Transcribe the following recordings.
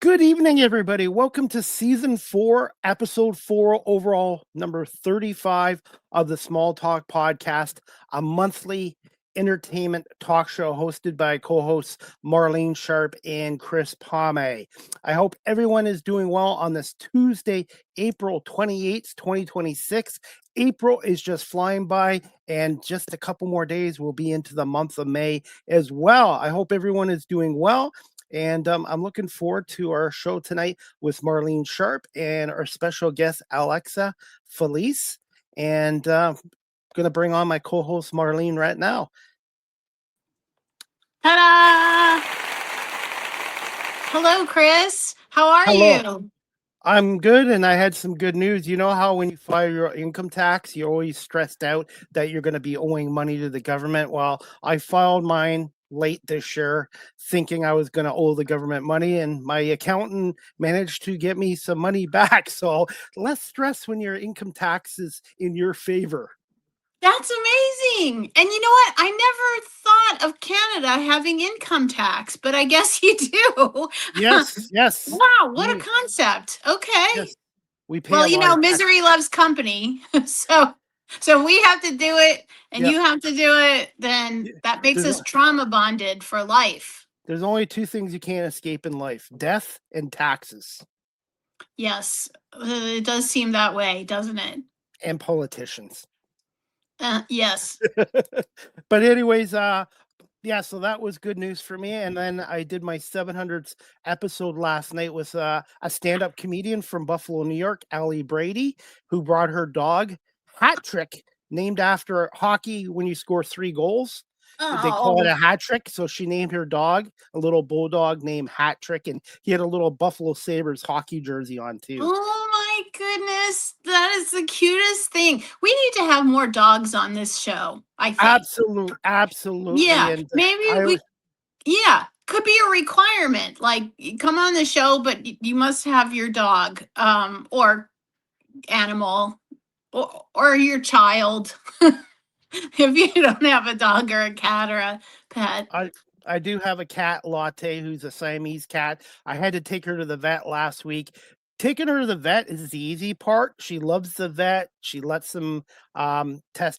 Good evening, everybody. Welcome to season 4, episode 4, overall number 35 of the Small Talk podcast, a monthly entertainment talk show hosted by co-hosts Marlene Sharp and Chris Pomay. I hope everyone is doing well on this Tuesday, April 28th, 2026. April is just flying by, and just a couple more days we'll be into the month of May as well. I hope everyone is doing well. And I'm looking forward to our show tonight with Marlene Sharp and our special guest, Alexa Phelece. And I'm going to bring on my co host, Marlene, right now. Ta-da! Hello, Chris. How are you? I'm good, and I had some good news. You know how when you file your income tax, you're always stressed out that you're going to be owing money to the government? Well, I filed mine late this year thinking I was going to owe the government money, and my accountant managed to get me some money back. So less stress when your income tax is in your favor. That's amazing. And you know what? I never thought of Canada having income tax, but I guess you do. Yes. Wow, what a concept. Okay. Yes, we pay Well, a lot of tax. misery loves company. So we have to do it and Yeah. you have to do it, then that makes us trauma bonded for life. There's only two things you can't escape in life: death and taxes. Yes, it does seem that way, doesn't it? And politicians. Yes. But anyways, yeah, so that was good news for me. And then I did my 700th episode last night with a stand-up comedian from Buffalo, New York, Allie Brady, who brought her dog Hat Trick, named after hockey when you score 3 goals. They call it a hat trick. So she named her dog a little bulldog named Hat Trick, and he had a little Buffalo Sabres hockey jersey on too. Oh my goodness, that is the cutest thing. We need to have more dogs on this show, I think. Absolutely. Yeah, And could be a requirement. Like, come on the show, but you must have your dog, or animal, or your child. If you don't have a dog or a cat or a pet. I do have a cat, Latte, who's a Siamese cat. I had to take her to the vet last week. Taking her to the vet is the easy part. She loves the vet. She lets them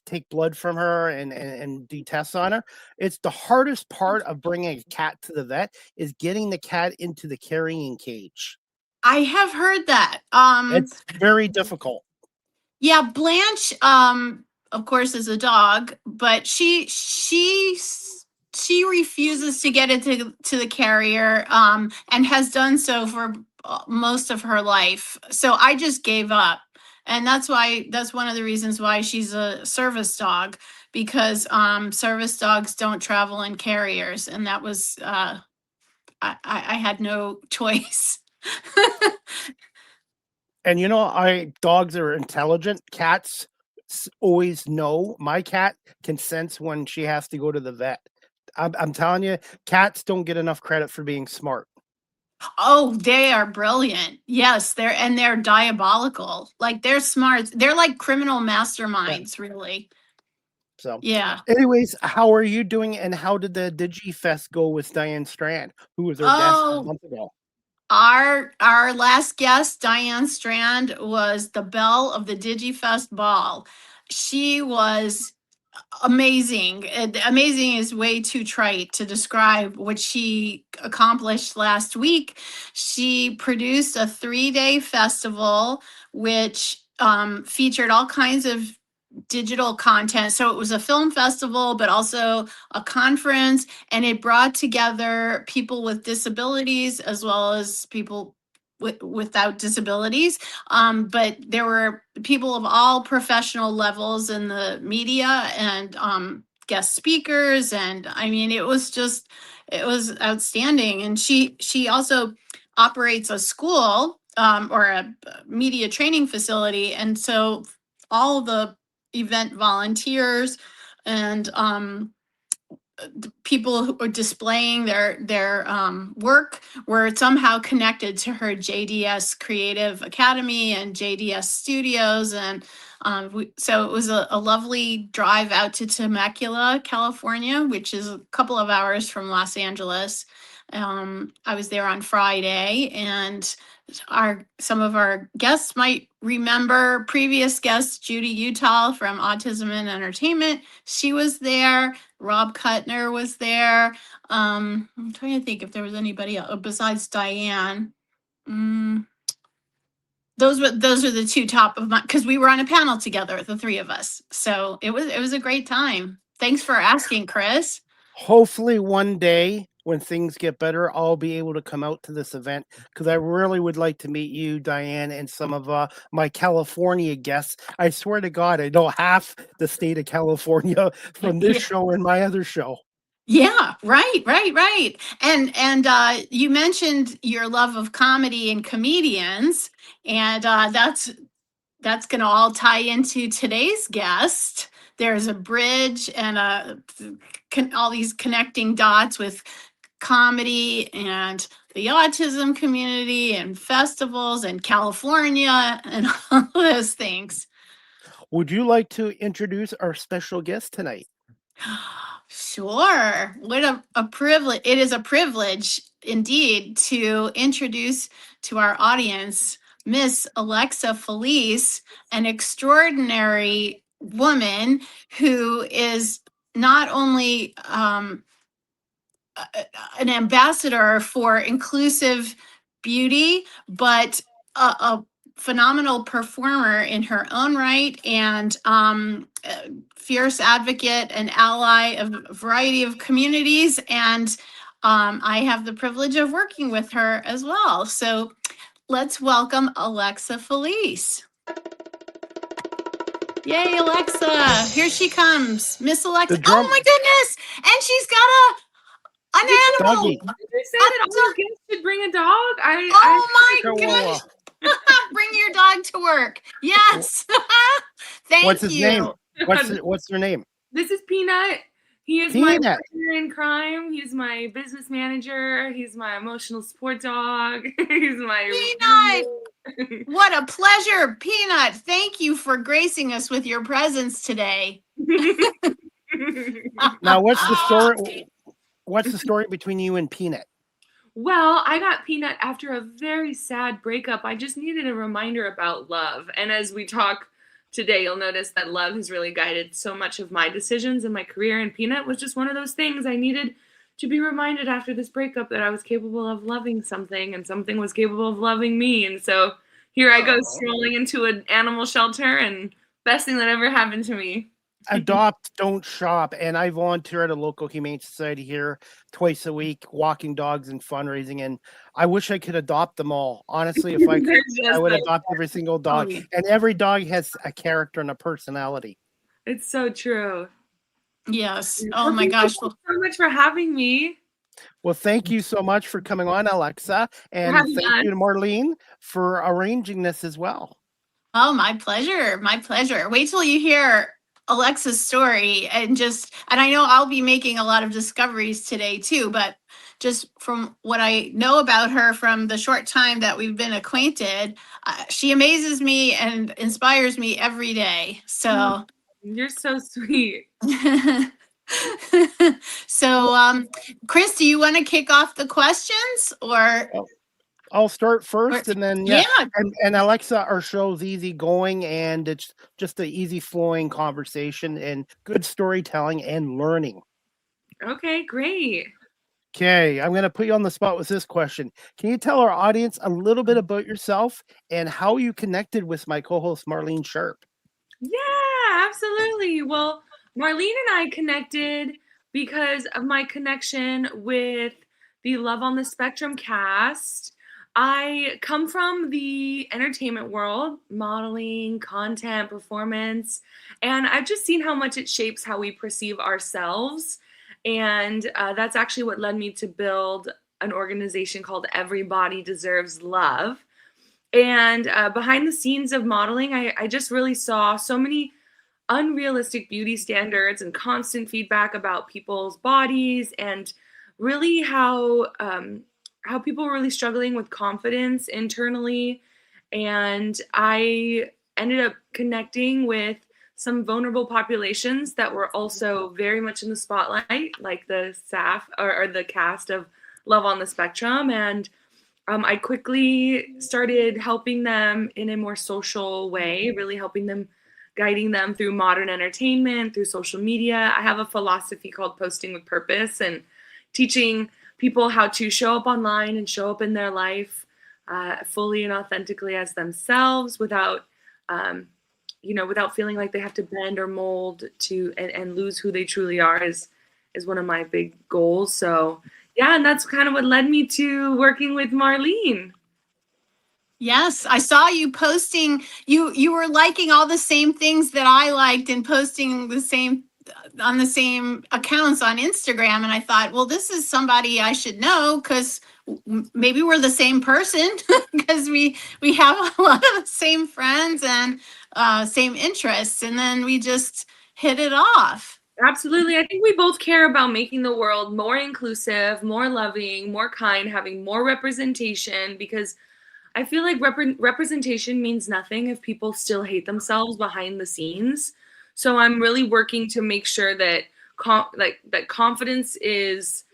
take blood from her and do tests on her. It's the hardest part of bringing a cat to the vet is getting the cat into the carrying cage. I have heard that. It's very difficult. Yeah, Blanche, of course, is a dog, but she refuses to get into the carrier, and has done so for most of her life. So I just gave up, and that's one of the reasons why she's a service dog, because service dogs don't travel in carriers, and that was I had no choice. And dogs are intelligent. Cats always know. My cat can sense when she has to go to the vet. I'm telling you, cats don't get enough credit for being smart. Oh, they are brilliant. Yes, they're diabolical. Like, they're smart. They're like criminal masterminds, really. So, yeah. Anyways, how are you doing, and how did the DigiFest go with Diane Strand, who was our guest a month ago? Our last guest, Diane Strand, was the belle of the DigiFest ball. She was amazing. Amazing is way too trite to describe what she accomplished last week. She produced a 3-day festival, which featured all kinds of digital content. So it was a film festival, but also a conference, and it brought together people with disabilities as well as people without disabilities. But there were people of all professional levels in the media, and guest speakers. And I mean, it was outstanding. And she also operates a school, or a media training facility. And so all the event volunteers and people who are displaying their work were somehow connected to her JDS Creative Academy and JDS Studios. And so it was a lovely drive out to Temecula, California, which is a couple of hours from Los Angeles. I was there on Friday, and some of our guests might remember previous guests, Judy Utah from Autism and Entertainment. She was there. Rob Kuttner was there. I'm trying to think if there was anybody else besides Diane. Mm, those were the two top of my, because we were on a panel together, the three of us. So it was a great time. Thanks for asking, Chris. Hopefully one day when things get better, I'll be able to come out to this event because I really would like to meet you, Diane, and some of my California guests. I swear to God, I know half the state of California from this Yeah. show and my other show. Yeah, right. And you mentioned your love of comedy and comedians, and that's going to all tie into today's guest. There's a bridge and all these connecting dots with comedy and the autism community and festivals and California and all those things. Would you like to introduce our special guest tonight? Sure. What a privilege. It is a privilege indeed to introduce to our audience Miss Alexa Phelece, an extraordinary woman who is not only an ambassador for inclusive beauty, but a phenomenal performer in her own right, and fierce advocate and ally of a variety of communities. And I have the privilege of working with her as well. So let's welcome Alexa Phelece. Yay, Alexa. Here she comes. Miss Alexa. Oh my goodness. And she's got an animal. Doggy. Did you say that all guests should bring a dog? Oh my gosh. Bring your dog to work. Yes. Thank What's his you. name? What's their name? This is Peanut. He is Peanut. my partner in crime. He's my business manager. He's my emotional support dog. He's my Peanut. What a pleasure, Peanut. Thank you for gracing us with your presence today. Now, what's the story? What's the story between you and Peanut? Well, I got Peanut after a very sad breakup. I just needed a reminder about love. And as we talk today, you'll notice that love has really guided so much of my decisions in my career. And Peanut was just one of those things I needed to be reminded after this breakup that I was capable of loving something and something was capable of loving me. And so here I go strolling into an animal shelter, and best thing that ever happened to me. Adopt, don't shop. And I volunteer at a local humane society here twice a week, walking dogs and fundraising. And I wish I could adopt them all. Honestly, if I could, I would adopt every single dog. And every dog has a character and a personality. It's so true. Yes. Oh my gosh. Thank you so much for having me. Well, thank you so much for coming on, Alexa. And thank you to Marlene for arranging this as well. Oh, my pleasure. My pleasure. Wait till you hear Alexa's story, and I know I'll be making a lot of discoveries today too, but just from what I know about her from the short time that we've been acquainted, she amazes me and inspires me every day. So you're so sweet. So, Chris, do you want to kick off the questions, or? I'll start first, and then and Alexa, our show's easy going, and it's just an easy flowing conversation and good storytelling and learning. Okay, great. Okay, I'm going to put you on the spot with this question. Can you tell our audience a little bit about yourself and how you connected with my co-host Marlene Sharp? Yeah, absolutely. Well, Marlene and I connected because of my connection with the Love on the Spectrum cast. I come from the entertainment world, modeling, content, performance, and I've just seen how much it shapes how we perceive ourselves. And that's actually what led me to build an organization called Everybody Deserves Love. And behind the scenes of modeling, I just really saw so many unrealistic beauty standards and constant feedback about people's bodies, and really how people were really struggling with confidence internally. And I ended up connecting with some vulnerable populations that were also very much in the spotlight, like the staff or the cast of love on the spectrum. And I quickly started helping them in a more social way, really helping them, guiding them through modern entertainment, through social media. I have a philosophy called posting with purpose, and teaching people how to show up online and show up in their life fully and authentically as themselves, without without feeling like they have to bend or mold to and lose who they truly are is one of my big goals. So yeah, and that's kind of what led me to working with Marlene. Yes, I saw you posting. You were liking all the same things that I liked and posting the same on the same accounts on Instagram. And I thought, well, this is somebody I should know, because maybe we're the same person, because we have a lot of the same friends and same interests, and then we just hit it off. Absolutely. I think we both care about making the world more inclusive, more loving, more kind, having more representation, because I feel like representation means nothing if people still hate themselves behind the scenes. So I'm really working to make sure that that confidence is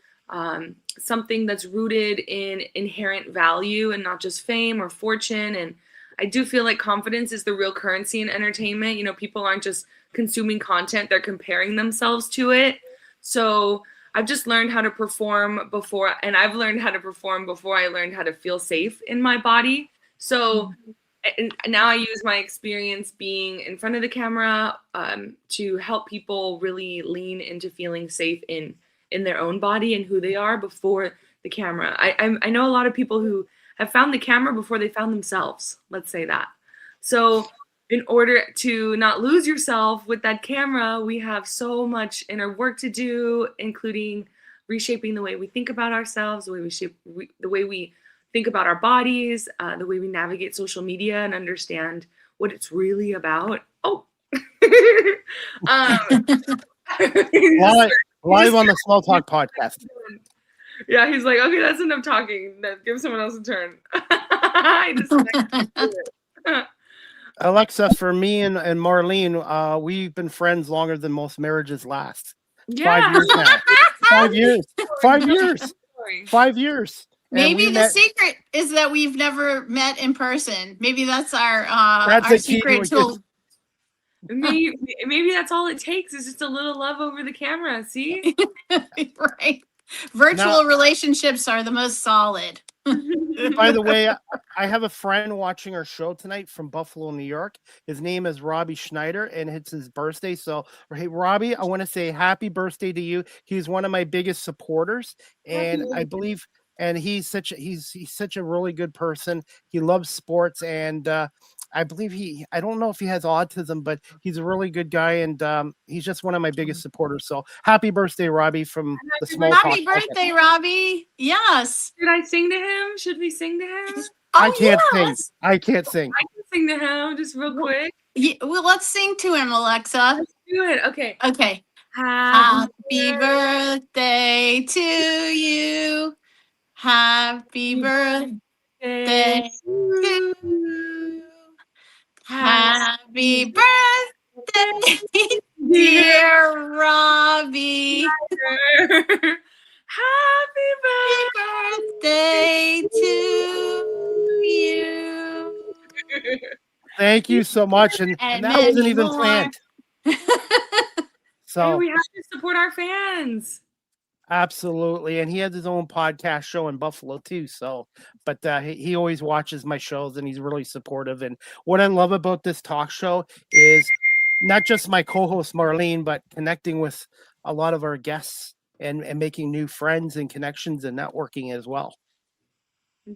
something that's rooted in inherent value and not just fame or fortune. And I do feel like confidence is the real currency in entertainment. You know, people aren't just consuming content, they're comparing themselves to it. So I've just learned how to perform before, and I've learned how to perform before I learned how to feel safe in my body. So and now I use my experience being in front of the camera to help people really lean into feeling safe in their own body and who they are before the camera. I know a lot of people who have found the camera before they found themselves, let's say that. So in order to not lose yourself with that camera, we have so much inner work to do, including reshaping the way we think about ourselves, the way we think about our bodies, the way we navigate social media and understand what it's really about. Oh, live on the Small Talk podcast. Yeah, he's like, okay, that's enough talking. Give someone else a turn. Alexa, for me and Marlene, we've been friends longer than most marriages last. Yeah. 5 years now. 5 years. 5 years. 5 years. Maybe the secret is that we've never met in person. Maybe that's our secret tool. Maybe that's all it takes, is just a little love over the camera. See? Right. Virtual relationships are the most solid. By the way, I have a friend watching our show tonight from Buffalo, New York. His name is Robbie Schneider, and it's his birthday. So, hey, Robbie, I want to say happy birthday to you. He's one of my biggest supporters, and I believe, and he's such a really good person. He loves sports, and I believe I don't know if he has autism, but he's a really good guy, and he's just one of my biggest supporters. So happy birthday, Robbie, from the Small Talk. Happy birthday, Robbie. Yes. Should I sing to him? Should we sing to him? I can't sing. I can't sing. I can sing to him just real quick. Yeah, well, let's sing to him, Alexa. Let's do it. Okay. Okay. Happy birthday to you. Happy birthday to you. Happy birthday, dear Robbie. Happy birthday to you. Thank you so much. And that wasn't even planned. So we have to support our fans. Absolutely. And he has his own podcast show in Buffalo too. So, but he always watches my shows, and he's really supportive. And what I love about this talk show is not just my co-host Marlene, but connecting with a lot of our guests and making new friends and connections and networking as well.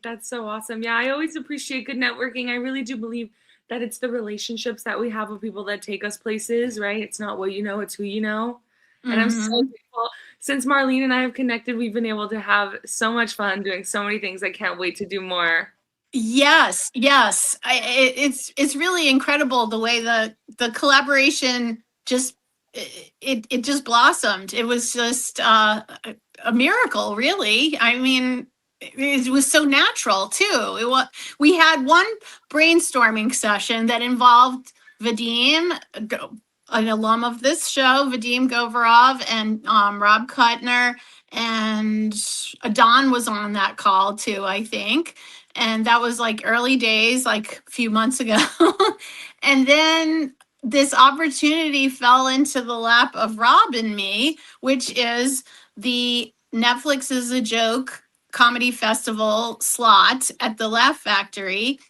That's so awesome. Yeah, I always appreciate good networking. I really do believe that it's the relationships that we have with people that take us places, right? It's not what you know, it's who you know. And I'm so grateful. Since Marlene and I have connected, we've been able to have so much fun doing so many things. I can't wait to do more. Yes. It's really incredible the way the collaboration just it just blossomed. It was just a miracle, really. I mean, it was so natural too. We had one brainstorming session that involved Vadim, an alum of this show, Vadim Govarov, and Rob Kutner, and Don was on that call too, I think. And that was like early days, like a few months ago. And then this opportunity fell into the lap of Rob and me, which is the Netflix is a Joke comedy festival slot at the Laugh Factory.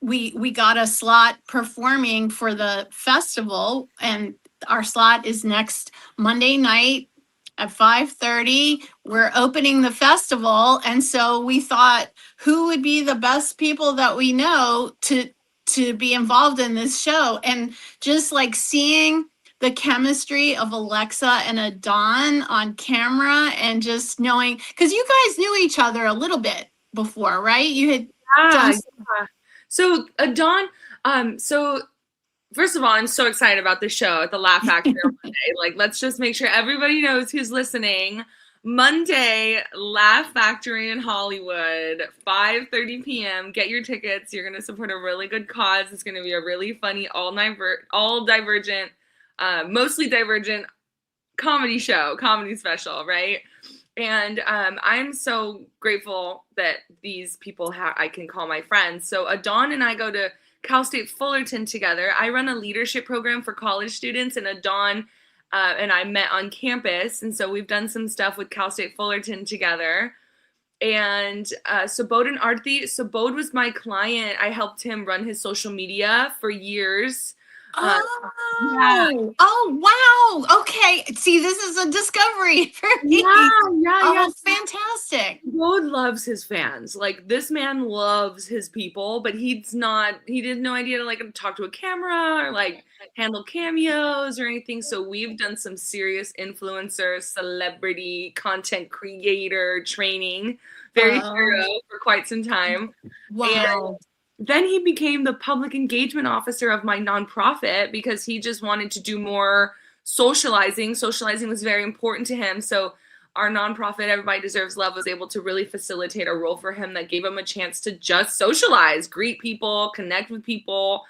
We got a slot performing for the festival, and our slot is next Monday night at 5:30. We're opening the festival, and so we thought, who would be the best people that we know to be involved in this show? And just like seeing the chemistry of Alexa and Adon on camera, and just knowing, because you guys knew each other a little bit before, right? You had done. Yeah. So Dawn, so first of all, I'm so excited about the show at the Laugh Factory on Monday. Like, let's just make sure everybody knows who's listening. Monday, Laugh Factory in Hollywood, 5:30 p.m. Get your tickets. You're going to support a really good cause. It's going to be a really funny, all divergent, mostly divergent comedy special, right? And I'm so grateful that these people I can call my friends. So Adon and I go to Cal State Fullerton together. I run a leadership program for college students, and Adon and I met on campus. And so we've done some stuff with Cal State Fullerton together. And Subodh and Arthi, Subodh was my client. I helped him run his social media for years. Yeah. Oh, wow. Okay. See, this is a discovery for me. Yeah. Fantastic. Subodh loves his fans. Like, this man loves his people, but he did no idea to like talk to a camera or like handle cameos or anything. So we've done some serious influencer, celebrity, content creator training, very thorough for quite some time. Wow. And then he became the public engagement officer of my nonprofit because he just wanted to do more socializing. Socializing was very important to him. So our nonprofit, Everybody Deserves Love, was able to really facilitate a role for him that gave him a chance to just socialize, greet people, connect with people,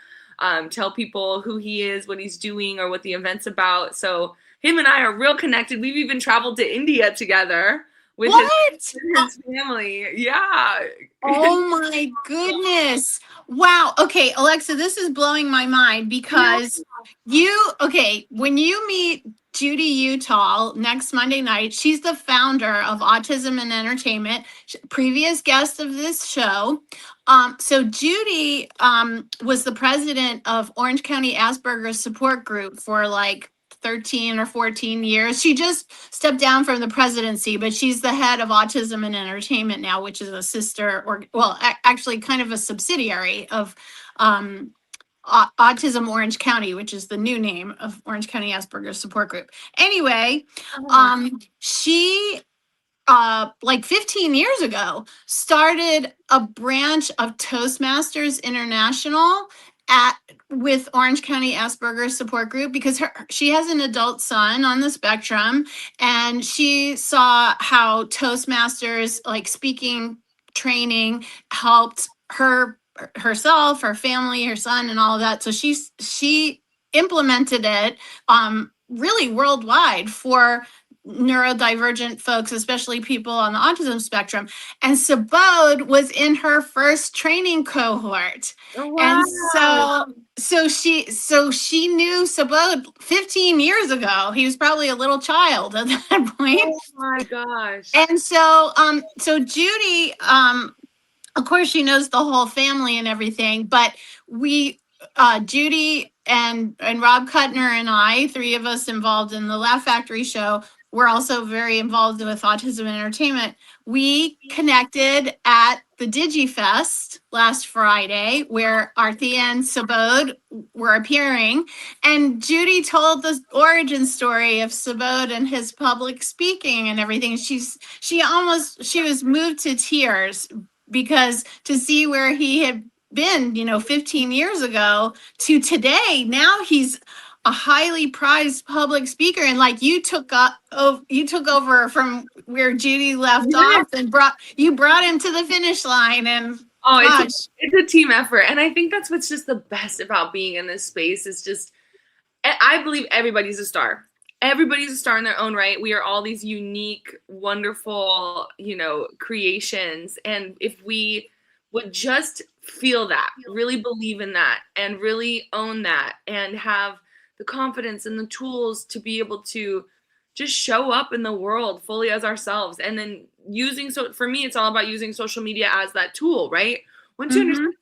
tell people who he is, what he's doing, or what the event's about. So him and I are real connected. We've even traveled to India together with his family. Yeah. Oh my goodness. Wow. Okay, Alexa, this is blowing my mind because when you meet Judy Utah next Monday night, she's the founder of Autism and Entertainment, previous guest of this show. So Judy was the president of Orange County Asperger's Support Group for like 13 or 14 years. She just stepped down from the presidency, but she's the head of Autism and Entertainment now, which is a sister, or actually kind of a subsidiary of Autism Orange County, which is the new name of Orange County Asperger's Support Group. Anyway, she like 15 years ago started a branch of Toastmasters International with Orange County Asperger's Support Group because she has an adult son on the spectrum, and she saw how Toastmasters, like speaking training, helped herself, her family, her son, and all of that. So she implemented it really worldwide for neurodivergent folks, especially people on the autism spectrum. And Subodh was in her first training cohort. Oh, wow. And so she knew Subodh 15 years ago. He was probably a little child at that point. Oh my gosh. And so Judy, of course, she knows the whole family and everything, but Judy and Rob Kuttner and I, three of us involved in the Laugh Factory show, we're also very involved with Autism and Entertainment. We connected at the DigiFest last Friday, where Arthi and Subodh were appearing, and Judy told the origin story of Subodh and his public speaking and everything. She was moved to tears because to see where he had been, 15 years ago to today, now he's a highly prized public speaker, and like you took over from where Judy left off and brought him to the finish line. And it's a team effort, and I think that's what's just the best about being in this space is just I believe everybody's a star. everybody's a star in their own right. We are all these unique, wonderful, creations. And if we would just feel that, really believe in that, and really own that, and have the confidence and the tools to be able to just show up in the world fully as ourselves. And then for me, it's all about using social media as that tool, right? Once you understand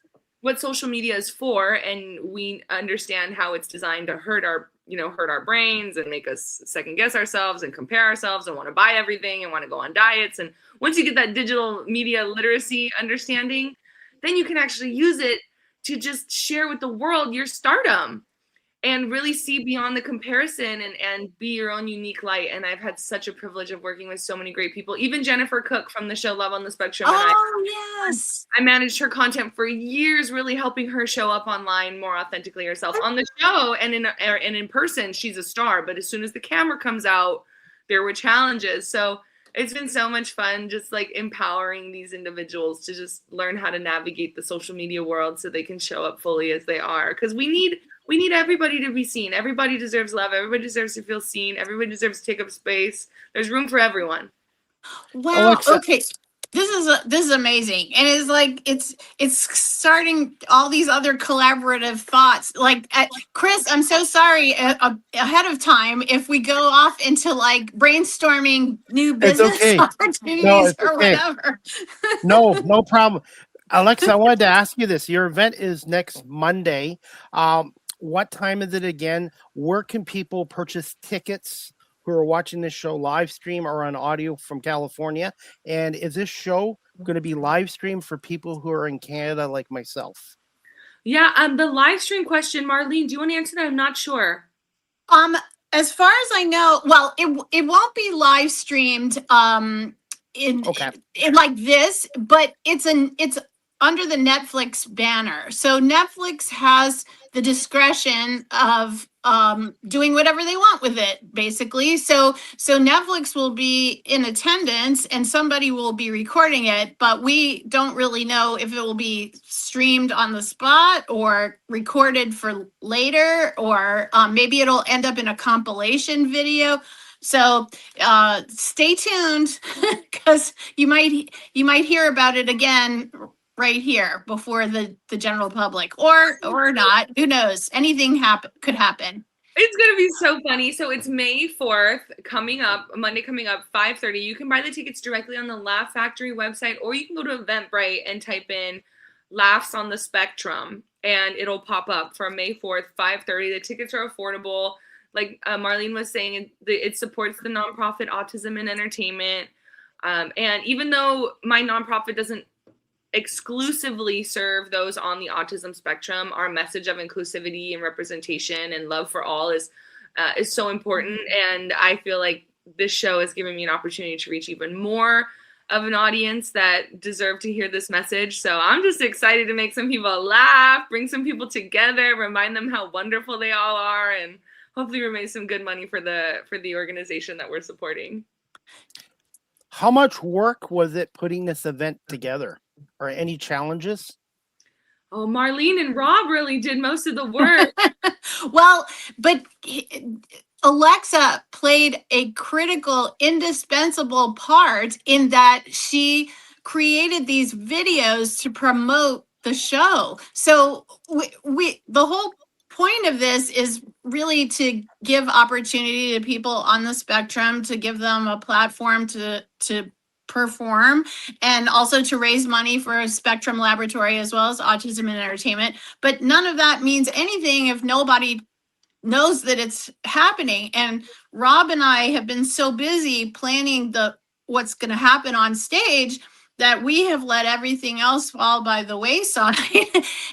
what social media is for, and we understand how it's designed to hurt our brains and make us second guess ourselves and compare ourselves and want to buy everything and want to go on diets. And once you get that digital media literacy understanding, then you can actually use it to just share with the world your stardom and really see beyond the comparison and be your own unique light. And I've had such a privilege of working with so many great people, even Jennifer Cook from the show Love on the Spectrum. Yes. I managed her content for years, really helping her show up online more authentically herself. On the show and in person, she's a star. But as soon as the camera comes out, there were challenges. So it's been so much fun just like empowering these individuals to just learn how to navigate the social media world so they can show up fully as they are. Because we need everybody to be seen. Everybody deserves love. Everybody deserves to feel seen. Everybody deserves to take up space. There's room for everyone. Wow. Alexa. Okay. This is amazing. And it's like, it's starting all these other collaborative thoughts. Like, Chris, I'm so sorry ahead of time if we go off into like brainstorming new business opportunities or whatever. No problem. Alexa, I wanted to ask you this. Your event is next Monday. What time is it again? Where can people purchase tickets who are watching this show live stream or on audio from California? And is this show going to be live streamed for people who are in Canada like myself? Yeah, the live stream question, Marlene, do you want to answer that? I'm not sure. As far as I know, well, it won't be live streamed in like this, but it's under the Netflix banner. So Netflix has the discretion of doing whatever they want with it, basically. So Netflix will be in attendance and somebody will be recording it, but we don't really know if it will be streamed on the spot or recorded for later, or maybe it'll end up in a compilation video. So stay tuned because you might hear about it again right here before the general public, or not. Who knows? Anything could happen. It's going to be so funny. So it's May 4th Monday coming up, 5:30. You can buy the tickets directly on the Laugh Factory website, or you can go to Eventbrite and type in Laughs on the Spectrum and it'll pop up for May 4th, 5:30. The tickets are affordable. Like Marlene was saying, it supports the nonprofit Autism and Entertainment. And even though my nonprofit doesn't exclusively serve those on the autism spectrum, our message of inclusivity and representation and love for all is so important. And I feel like this show has given me an opportunity to reach even more of an audience that deserve to hear this message. So I'm just excited to make some people laugh, bring some people together, remind them how wonderful they all are, and hopefully raise some good money for the organization that we're supporting. How much work was it putting this event together? Or any challenges? Oh, Marlene and Rob really did most of the work. Well, but Alexa played a critical, indispensable part in that she created these videos to promote the show. So we the whole point of this is really to give opportunity to people on the spectrum, to give them a platform to perform, and also to raise money for a Spectrum Laboratory as well as Autism and Entertainment. But none of that means anything if nobody knows that it's happening. And Rob and I have been so busy planning what's going to happen on stage that we have let everything else fall by the wayside.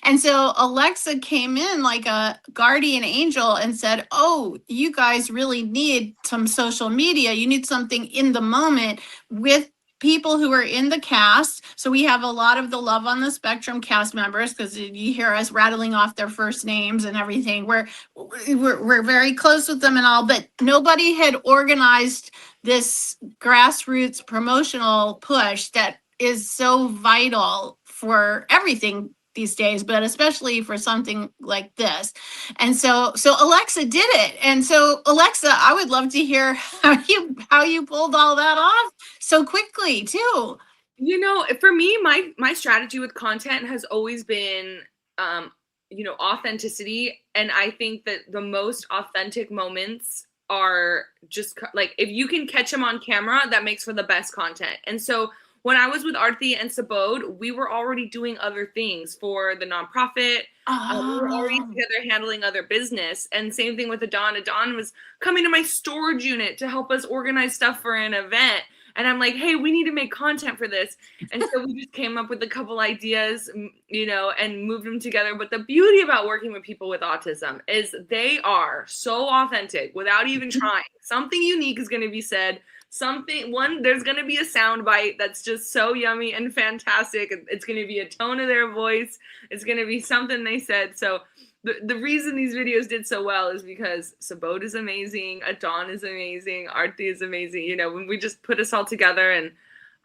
And so Alexa came in like a guardian angel and said, oh, you guys really need some social media. You need something in the moment with people who are in the cast. So we have a lot of the Love on the Spectrum cast members, because you hear us rattling off their first names and everything. We're very close with them and all, but nobody had organized this grassroots promotional push that is so vital for everything these days, but especially for something like this. And so Alexa did it. And so Alexa, I would love to hear how you pulled all that off so quickly too. You know, for me, my strategy with content has always been, authenticity. And I think that the most authentic moments are just like, if you can catch them on camera, that makes for the best content. And so when I was with Arthi and Sabod, we were already doing other things for the nonprofit. We were already together handling other business. And same thing with Adon. Adon was coming to my storage unit to help us organize stuff for an event. And I'm like, hey, we need to make content for this. And so we just came up with a couple ideas, and moved them together. But the beauty about working with people with autism is they are so authentic without even trying. Something unique is going to be said. There's going to be a sound bite that's just so yummy and fantastic. It's going to be a tone of their voice. It's going to be something they said. So the reason these videos did so well is because Sabod is amazing, Adon is amazing, Arthi is amazing. When we just put us all together,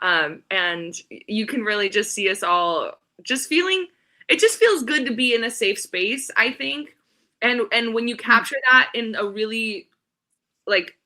and you can really just see us all just feeling, it just feels good to be in a safe space, I think. And when you capture that in a really like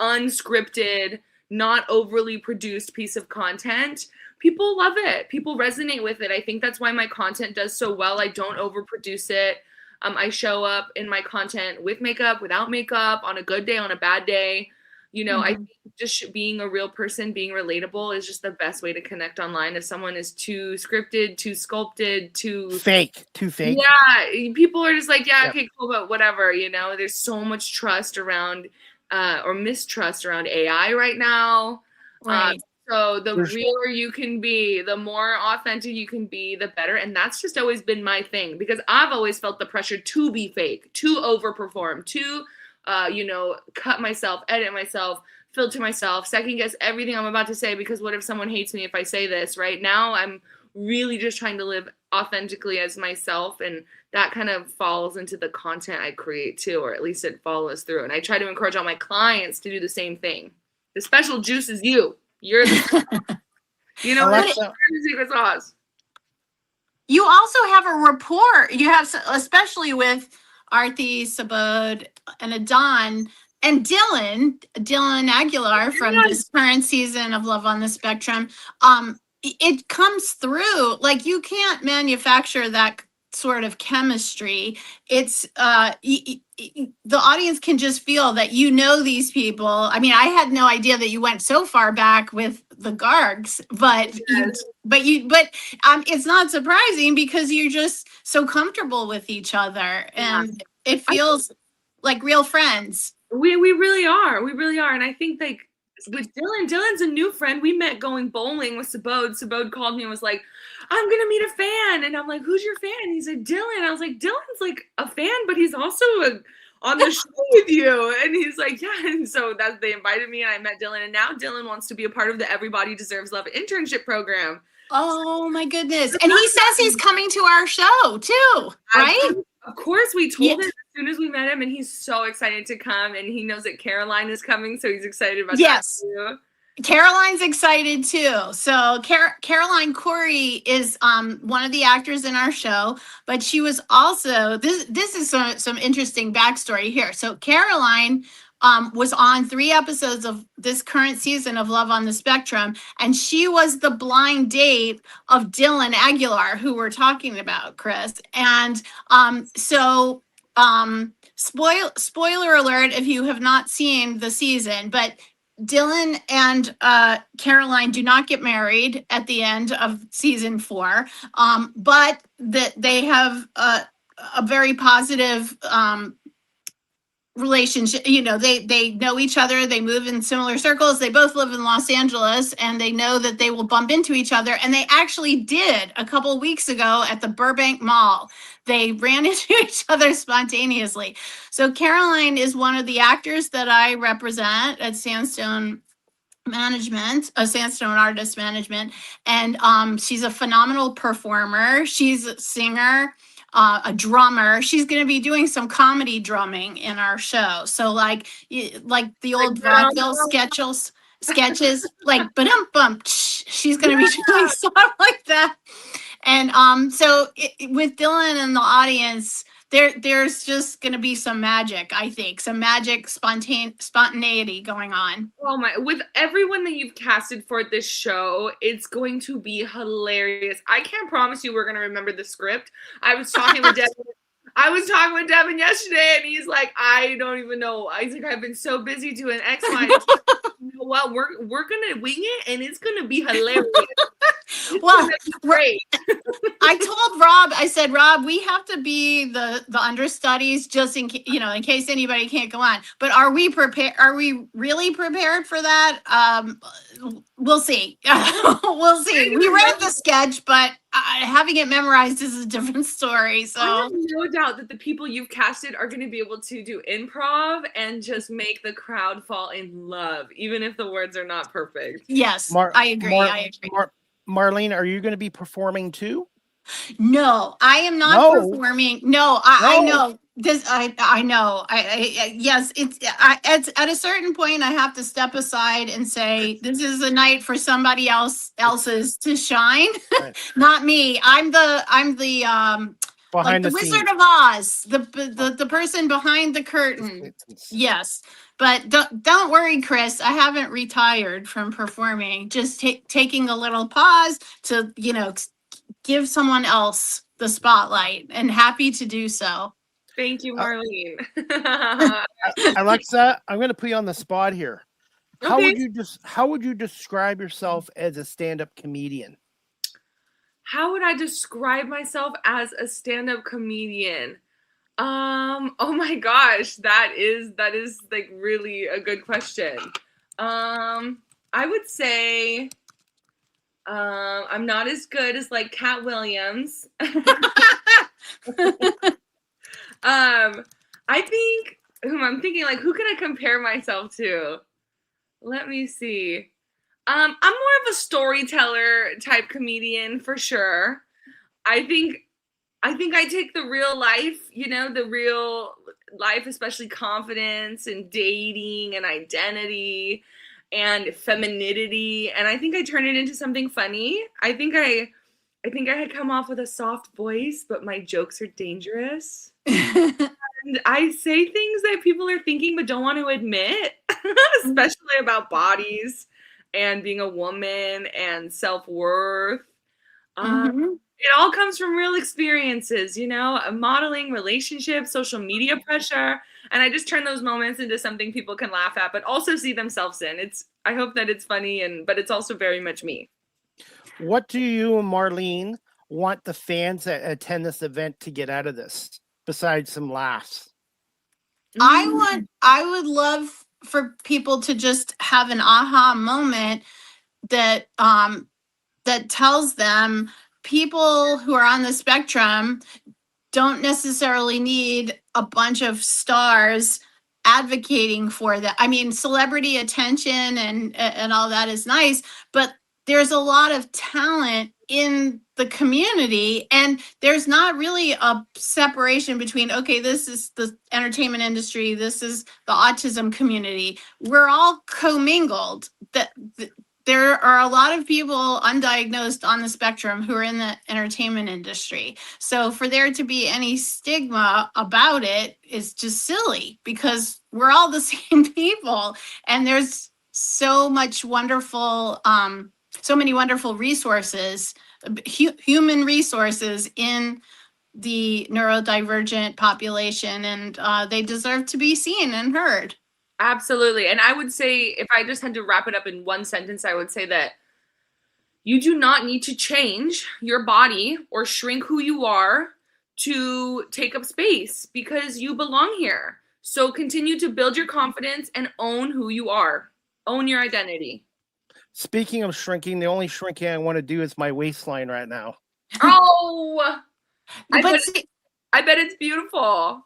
unscripted, not overly produced piece of content, people love it. People resonate with it. I think that's why my content does so well. I don't overproduce it. I show up in my content with makeup, without makeup, on a good day, on a bad day. I think just being a real person, being relatable is just the best way to connect online. If someone is too scripted, too sculpted, too fake. Yeah, people are just like, okay, cool, but whatever, There's so much trust around or mistrust around AI right now. Right. So the realer you can be, the more authentic you can be, the better. And that's just always been my thing, because I've always felt the pressure to be fake, to overperform, to, cut myself, edit myself, filter myself, second guess everything I'm about to say, because what if someone hates me if I say this? Right now, I'm really just trying to live authentically as myself. And that kind of falls into the content I create too, or at least it follows through. And I try to encourage all my clients to do the same thing. The special juice is you. You're the, Alexa, secret sauce. You also have a rapport. You have, especially with Arthi, Sabod, and Adon, and Dylan Aguilar from this current season of Love on the Spectrum. It comes through. Like, you can't manufacture that sort of chemistry. It's the audience can just feel that these people. I mean, I had no idea that you went so far back with the Gargs, but it's not surprising because you're just so comfortable with each other, and it feels like real friends. We really are. We really are. And I think like with Dylan's a new friend. We met going bowling with Sabod. Sabod called me and was like, I'm going to meet a fan. And I'm like, who's your fan? He said, Dylan. I was like, Dylan's like a fan, but he's also on the show with you. And he's like, yeah. And so they invited me and I met Dylan. And now Dylan wants to be a part of the Everybody Deserves Love internship program. Oh my goodness. And he says he's coming to our show too, right? Of course, we told him as soon as we met him, and he's so excited to come, and he knows that Caroline is coming, so he's excited about that too. Caroline's excited too. So Caroline Corey is one of the actors in our show, but she was also, this is some interesting backstory here. So Caroline was on 3 episodes of this current season of Love on the Spectrum, and she was the blind date of Dylan Aguilar, who we're talking about, Chris. And spoiler alert if you have not seen the season, but Dylan and Caroline do not get married at the end of season 4, but they have a very positive relationship. They know each other, they move in similar circles, they both live in Los Angeles, and they know that they will bump into each other. And they actually did a couple of weeks ago at the Burbank Mall. They ran into each other spontaneously. So Caroline is one of the actors that I represent at Sandstone Artist Management. And she's a phenomenal performer. She's a singer, a drummer. She's going to be doing some comedy drumming in our show. So like the old vaudeville sketches, like ba-dum-bum, she's going to be doing stuff like that. And so with Dylan in the audience, there's just going to be some magic, I think, some magic spontaneity going on. Oh my, with everyone that you've casted for this show, it's going to be hilarious. I can't promise you we're going to remember the script. I was talking with Devin yesterday, and he's like, I don't even know. He's like, I've been so busy doing X, Y, and Z. You know what? We're gonna wing it, and it's gonna be hilarious. Well, great. I told Rob, I said, Rob, we have to be the understudies just in case anybody can't go on. But are we prepared? Are we really prepared for that? We'll see. We'll see. We read the sketch, but having it memorized is a different story. So I have no doubt that the people you've casted are going to be able to do improv and just make the crowd fall in love, even if the words are not perfect. Yes, I agree. I agree. Marlene, are you going to be performing too? No, I am not performing. No, I know this. I know. Yes, it's at a certain point I have to step aside and say this is a night for somebody else's to shine, right. Not me. I'm the behind the Wizard of Oz, the person behind the curtain. Yes, but don't worry, Chris. I haven't retired from performing. Just taking a little pause to give someone else the spotlight, and happy to do so. Thank you, Marlene. Alexa, I'm going to put you on the spot here. Okay. How would you describe yourself as a stand-up comedian? How would I describe myself as a stand-up comedian? Oh my gosh, that is like really a good question. I would say I'm not as good as like Cat Williams. I think I'm thinking like, who can I compare myself to? Let me see. I'm more of a storyteller type comedian for sure. I think I take the real life, especially confidence and dating and identity and femininity, and I think I turn it into something funny. I think I had come off with a soft voice, but my jokes are dangerous. And I say things that people are thinking but don't want to admit, especially about bodies and being a woman and self-worth. It all comes from real experiences, modeling, relationships, social media pressure. And I just turn those moments into something people can laugh at, but also see themselves in. I hope that it's funny, but it's also very much me. What do you and Marlene want the fans that attend this event to get out of this, besides some laughs? I would love for people to just have an aha moment that tells them people who are on the spectrum don't necessarily need a bunch of stars advocating for that. I mean, celebrity attention and all that is nice, but there's a lot of talent in the community, and there's not really a separation between, okay, this is the entertainment industry, this is the autism community. We're all commingled. There are a lot of people undiagnosed on the spectrum who are in the entertainment industry. So for there to be any stigma about it is just silly, because we're all the same people, and there's so many wonderful resources, human resources in the neurodivergent population, and they deserve to be seen and heard. Absolutely. And I would say, if I just had to wrap it up in one sentence, I would say that you do not need to change your body or shrink who you are to take up space, because you belong here. So continue to build your confidence and own who you are. Own your identity. Speaking of shrinking, the only shrinking I want to do is my waistline right now. Oh, I bet it's beautiful.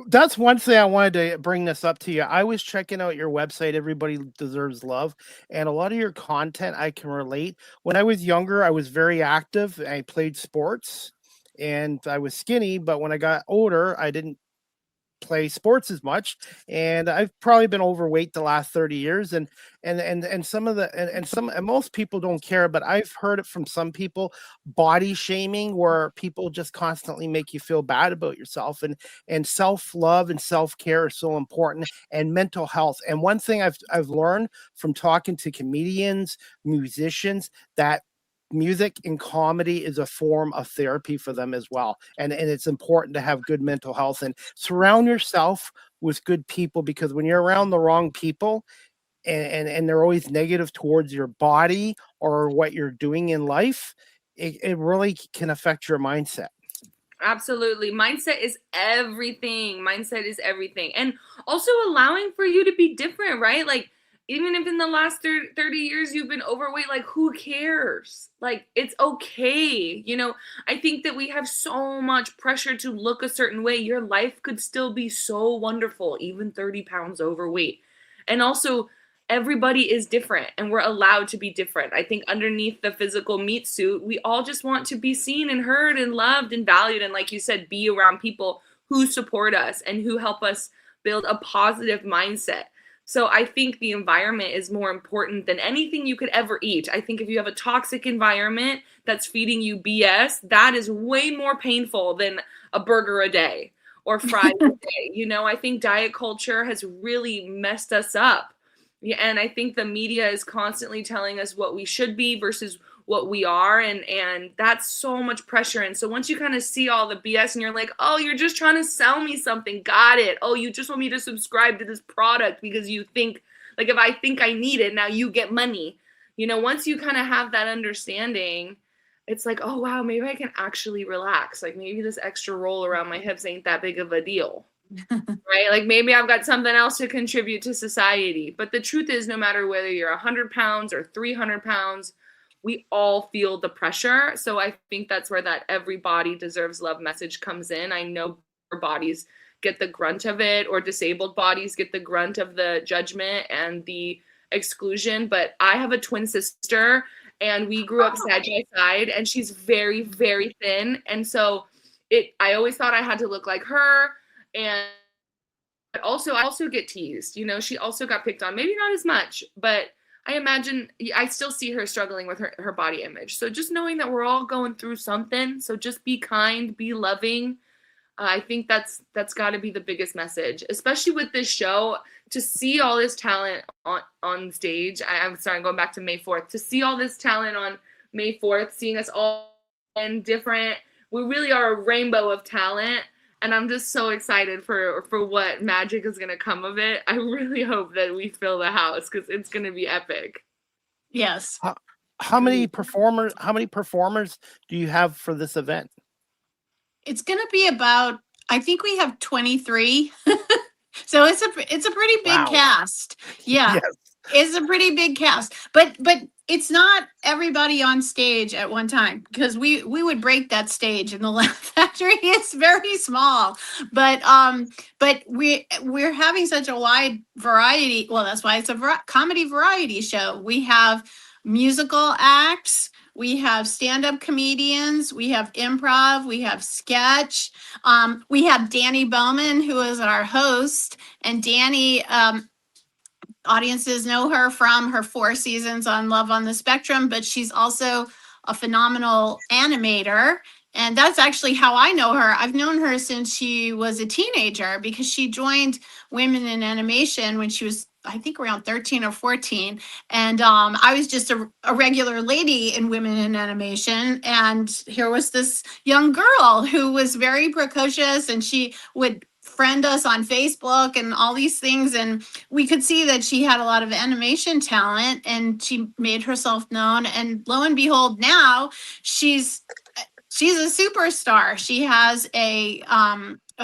That's one thing I wanted to bring this up to you. I was checking out your website, Everybody Deserves Love, and a lot of your content I can relate. When I was younger, I was very active. I played sports, and I was skinny, but when I got older, I didn't play sports as much, and I've probably been overweight the last 30 years, and some of the and most people don't care, but I've heard it from some people, body shaming, where people just constantly make you feel bad about yourself, and self-love and self-care are so important, and mental health. And one thing I've learned from talking to comedians, musicians, that music and comedy is a form of therapy for them as well. And it's important to have good mental health and surround yourself with good people, because when you're around the wrong people and they're always negative towards your body or what you're doing in life, it really can affect your mindset. Absolutely. Mindset is everything. Mindset is everything. And also allowing for you to be different, right? Like, even if in the last 30 years you've been overweight, like, who cares? Like, it's okay. You know, I think that we have so much pressure to look a certain way. Your life could still be so wonderful, even 30 pounds overweight. And also, everybody is different and we're allowed to be different. I think underneath the physical meat suit, we all just want to be seen and heard and loved and valued. And like you said, be around people who support us and who help us build a positive mindset. So I think the environment is more important than anything you could ever eat. I think if you have a toxic environment that's feeding you BS, that is way more painful than a burger a day or fries a day. You know, I think diet culture has really messed us up. Yeah, and I think the media is constantly telling us what we should be versus what we are, and that's so much pressure. And so once you kind of see all the BS and you're like, oh, you're just trying to sell me something, got it. Oh, you just want me to subscribe to this product because you think, like, if I think I need it, now you get money. You know, once you kind of have that understanding, it's like, oh, wow, maybe I can actually relax. Like, maybe this extra roll around my hips ain't that big of a deal. Right? Like, maybe I've got something else to contribute to society. But the truth is, no matter whether you're 100 pounds or 300 pounds, we all feel the pressure. So I think that's where that every body deserves love message comes in. I know our bodies get the grunt of it, or disabled bodies get the grunt of the judgment and the exclusion. But I have a twin sister, and we grew up side by side, and she's very, very thin. And so I always thought I had to look like her. And I also get teased. You know, she also got picked on, maybe not as much, but I imagine I still see her struggling with her body image. So just knowing that we're all going through something. So just be kind, be loving. I think that's got to be the biggest message, especially with this show, to see all this talent on stage. I'm sorry, I'm going back to May 4th. To see all this talent on May 4th, seeing us all and different. We really are a rainbow of talent. And I'm just so excited for what magic is going to come of it. I really hope that we fill the house, because it's going to be epic. Yes. How many performers do you have for this event? It's going to be about, I think we have 23. So it's a pretty big cast. Yeah. Yes. It's a pretty big cast. But it's not everybody on stage at one time, because we would break that stage in the Laugh Factory. It's very small, but we're having such a wide variety. Well, that's why it's a comedy variety show. We have musical acts, we have stand-up comedians, we have improv, we have sketch. We have Danny Bowman, who is our host, and Danny, audiences know her from her 4 seasons on Love on the Spectrum, but she's also a phenomenal animator. And that's actually how I know her. I've known her since she was a teenager, because she joined Women in Animation when she was, I think, around 13 or 14. And I was just a regular lady in Women in Animation. And here was this young girl who was very precocious, and she would friend us on Facebook and all these things, and we could see that she had a lot of animation talent, and she made herself known, and lo and behold, now she's a superstar. She has a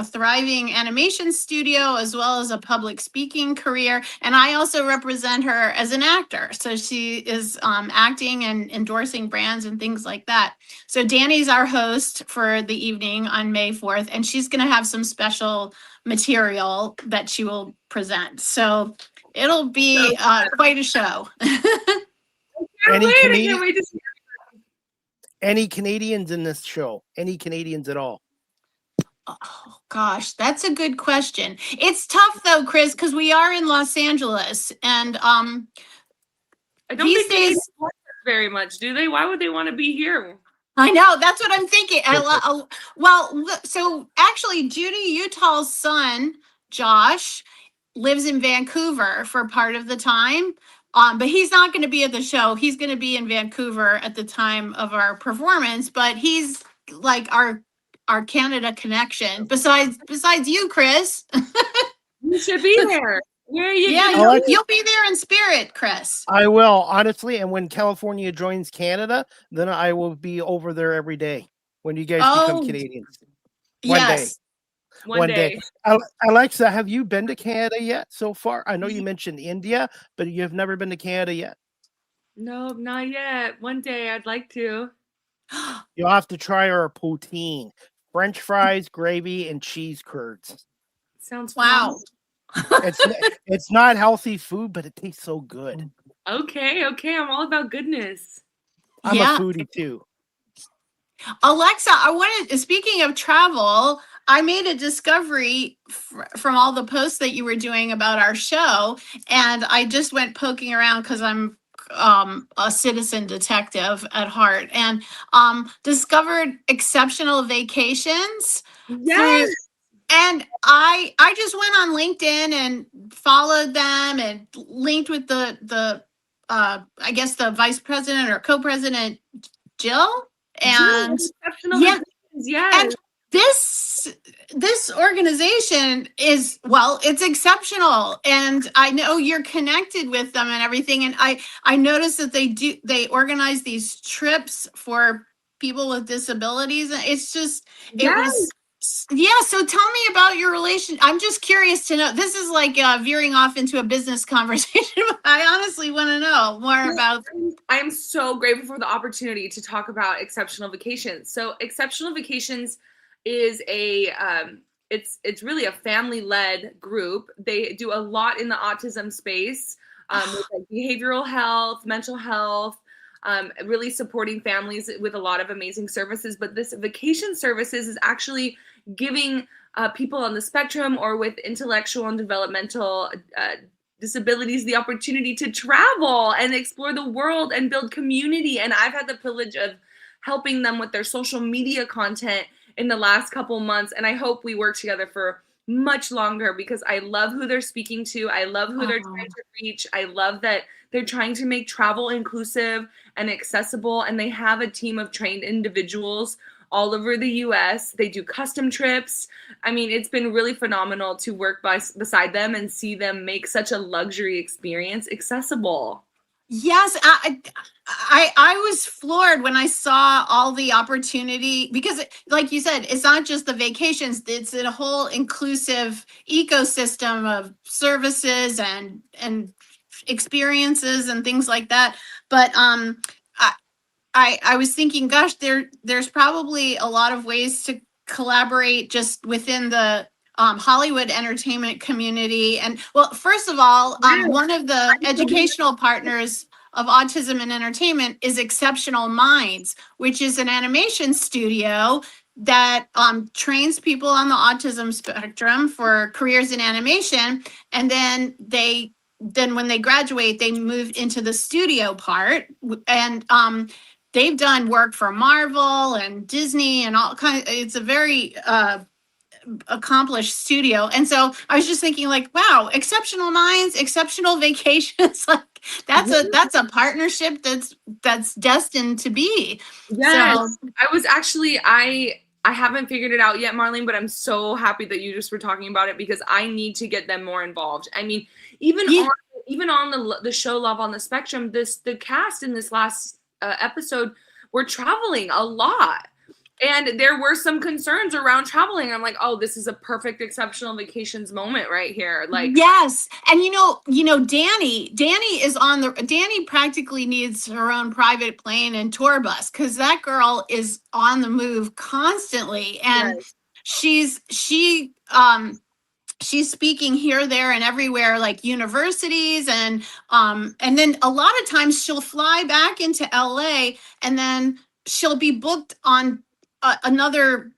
thriving animation studio, as well as a public speaking career, and I also represent her as an actor. So she is acting and endorsing brands and things like that. So Danny's our host for the evening on May 4th, and she's going to have some special material that she will present. So it'll be quite a show. Any Canadians in this show? Any Canadians at all? Oh gosh, that's a good question. It's tough though, Chris, because we are in Los Angeles, and I don't these think Canadians days, like us very much, do they? Why would they want to be here? I know that's what I'm thinking. Well, so actually, Judy Utah's son, Josh, lives in Vancouver for part of the time. But he's not going to be at the show. He's going to be in Vancouver at the time of our performance. But he's like our Canada connection. Besides you, Chris. You should be there. Where are you Yeah, gonna you'll be there in spirit, Chris. I will, honestly. And when California joins Canada, then I will be over there every day when you guys become Oh, Canadians. One day. yes. One day. Alexa, have you been to Canada yet so far? I know you mentioned India, but you've never been to Canada yet. No, not yet. One day I'd like to. You'll have to try our poutine, French fries, gravy, and cheese curds. Sounds Wow. It's not healthy food, but it tastes so good. Okay, I'm all about goodness. I'm Yeah. a foodie too. Alexa, speaking of travel, I made a discovery from all the posts that you were doing about our show. And I just went poking around because I'm a citizen detective at heart, and discovered Exceptional Vacations. Yes. And I just went on LinkedIn and followed them and linked with the I guess the vice president or co-president Jill. And Exceptional yeah, Vacations, yes. and this organization is, well, it's exceptional, and I know you're connected with them and everything, and I noticed that they organize these trips for people with disabilities, and it's just it was. Yeah, so tell me about your relation. I'm just curious to know. This is like veering off into a business conversation. But I honestly want to know more about. I'm so grateful for the opportunity to talk about Exceptional Vacations. So Exceptional Vacations is it's really a family-led group. They do a lot in the autism space, with like behavioral health, mental health, really supporting families with a lot of amazing services. But this vacation services is actually giving people on the spectrum or with intellectual and developmental disabilities the opportunity to travel and explore the world and build community. And I've had the privilege of helping them with their social media content in the last couple months. And I hope we work together for much longer because I love who they're speaking to. I love who they're trying to reach. I love that they're trying to make travel inclusive and accessible. And they have a team of trained individuals all over the US. They do custom trips. I mean, it's been really phenomenal to work beside them and see them make such a luxury experience accessible. Yes, I was floored when I saw all the opportunity because, like you said, it's not just the vacations; it's a whole inclusive ecosystem of services and experiences and things like that. But I was thinking, gosh, there's probably a lot of ways to collaborate just within the Hollywood entertainment community. And well, first of all, one of the educational partners of Autism and Entertainment is Exceptional Minds, which is an animation studio that trains people on the autism spectrum for careers in animation. And then when they graduate, they move into the studio part. And they've done work for Marvel and Disney and all kinds. It's a very accomplished studio. And so I was just thinking, like, wow, Exceptional Minds, Exceptional Vacations, like that's a partnership that's destined to be. Yes. So, I was actually I haven't figured it out yet, Marlene, but I'm so happy that you just were talking about it because I need to get them more involved. I mean, even on the show Love on the Spectrum, the cast in this last episode were traveling a lot. And there were some concerns around traveling. I'm like, oh, this is a perfect Exceptional Vacations moment right here. Like, yes. And you know, Danny practically needs her own private plane and tour bus because that girl is on the move constantly. And she's speaking here, there, and everywhere, like universities, and then a lot of times she'll fly back into LA, and then she'll be booked on another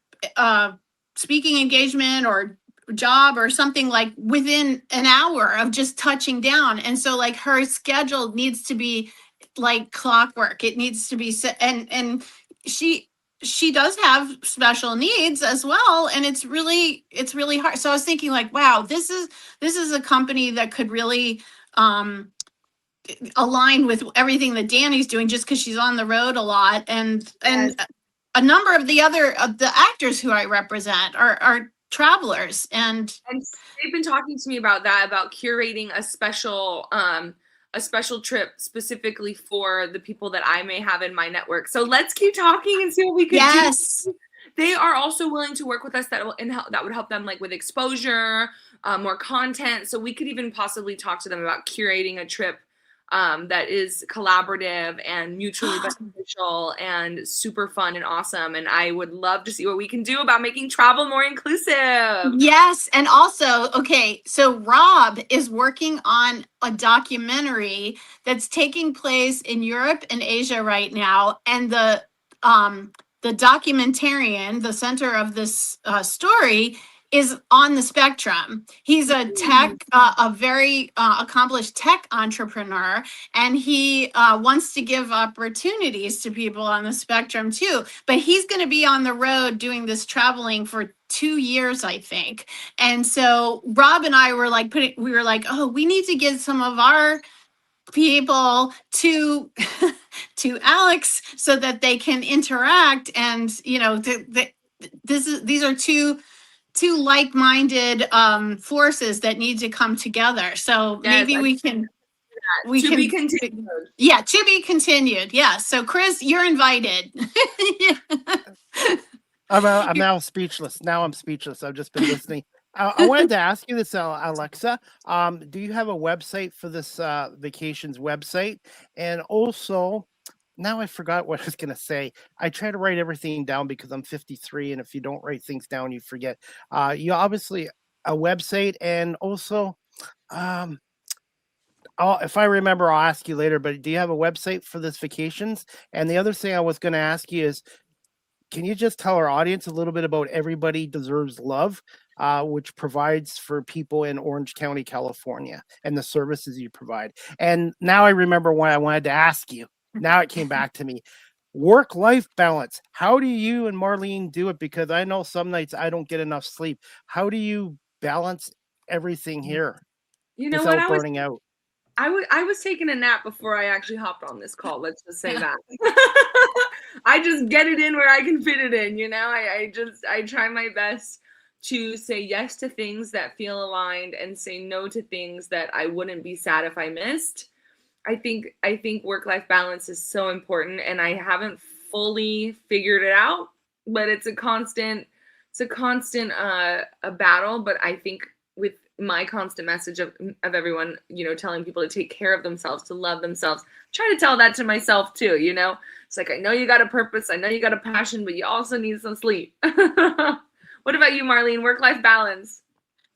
speaking engagement or job or something like within an hour of just touching down. And so like her schedule needs to be like clockwork. It needs to be set, and she does have special needs as well, and it's really hard. So I was thinking like, wow, this is a company that could really align with everything that Danny's doing, just because she's on the road a lot. And a number of the actors who I represent are travelers, and they've been talking to me about that, about curating a special trip specifically for the people that I may have in my network. So let's keep talking and see what we can yes. do. They are also willing to work with us that would help them like with exposure, more content. So we could even possibly talk to them about curating a trip that is collaborative and mutually beneficial and super fun and awesome. And I would love to see what we can do about making travel more inclusive. Yes. And also, okay, so Rob is working on a documentary that's taking place in Europe and Asia right now. And the documentarian, the center of this story, is on the spectrum. He's a a very accomplished tech entrepreneur, and he wants to give opportunities to people on the spectrum too. But he's going to be on the road doing this traveling for 2 years, I think. And so Rob and I were like oh, we need to get some of our people to to Alex so that they can interact. And these are two like-minded forces that need to come together. So yes, maybe we can be continued. Yeah, to be continued. Yeah. So Chris, you're invited. I'm now speechless. Now I'm speechless. I've just been listening. I wanted to ask you this, Alexa. Do you have a website for this vacations website? And also, now I forgot what I was going to say. I try to write everything down because I'm 53, and if you don't write things down, you forget. You obviously a website, and also, if I remember, I'll ask you later. But do you have a website for this vacations? And the other thing I was going to ask you is, can you just tell our audience a little bit about Everybody Deserves Love, which provides for people in Orange County, California, and the services you provide? And now I remember what I wanted to ask you. Now it came back to me. Work-life balance. How do you and Marlene do it? Because I know some nights I don't get enough sleep. How do you balance everything here without burning out? I was taking a nap before I actually hopped on this call. Let's just say that. I just get it in where I can fit it in. I try my best to say yes to things that feel aligned and say no to things that I wouldn't be sad if I missed. I think work-life balance is so important, and I haven't fully figured it out, but it's a constant a battle. But I think with my constant message of everyone, telling people to take care of themselves, to love themselves, try to tell that to myself too. It's like, I know you got a purpose, I know you got a passion, but you also need some sleep. What about you, Marlene? Work-life balance?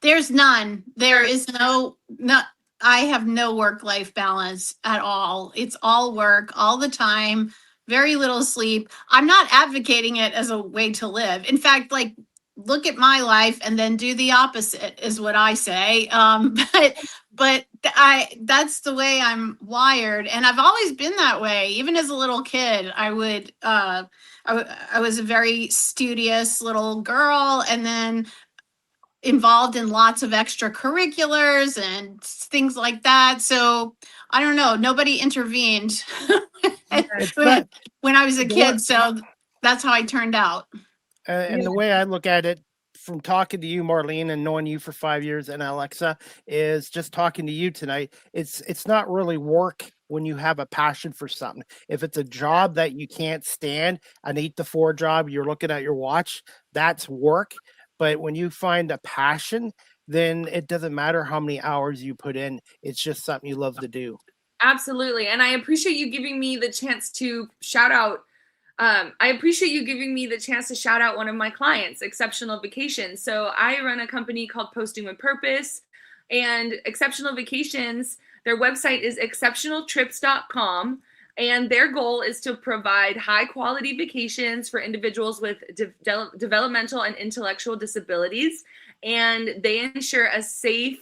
There's none. There is no. I have no work-life balance at all. It's all work all the time, very little sleep. I'm not advocating it as a way to live. In fact, like, look at my life and then do the opposite is what I say. But that's the way I'm wired. And I've always been that way. Even as a little kid, I was a very studious little girl, and then involved in lots of extracurriculars and things like that. So I don't know. Nobody intervened when I was a kid. So that's how I turned out. And the way I look at it, from talking to you, Marlene, and knowing you for 5 years, and Alexa, is just talking to you tonight. It's not really work when you have a passion for something. If it's a job that you can't stand, an 8 to 4 job, you're looking at your watch, that's work. But when you find a passion, then it doesn't matter how many hours you put in. It's just something you love to do. Absolutely. And I appreciate you giving me the chance to shout out. I appreciate you giving me the chance to shout out one of my clients, Exceptional Vacations. So I run a company called Posting with Purpose, and Exceptional Vacations, their website is exceptionaltrips.com. And their goal is to provide high quality vacations for individuals with developmental and intellectual disabilities. And they ensure a safe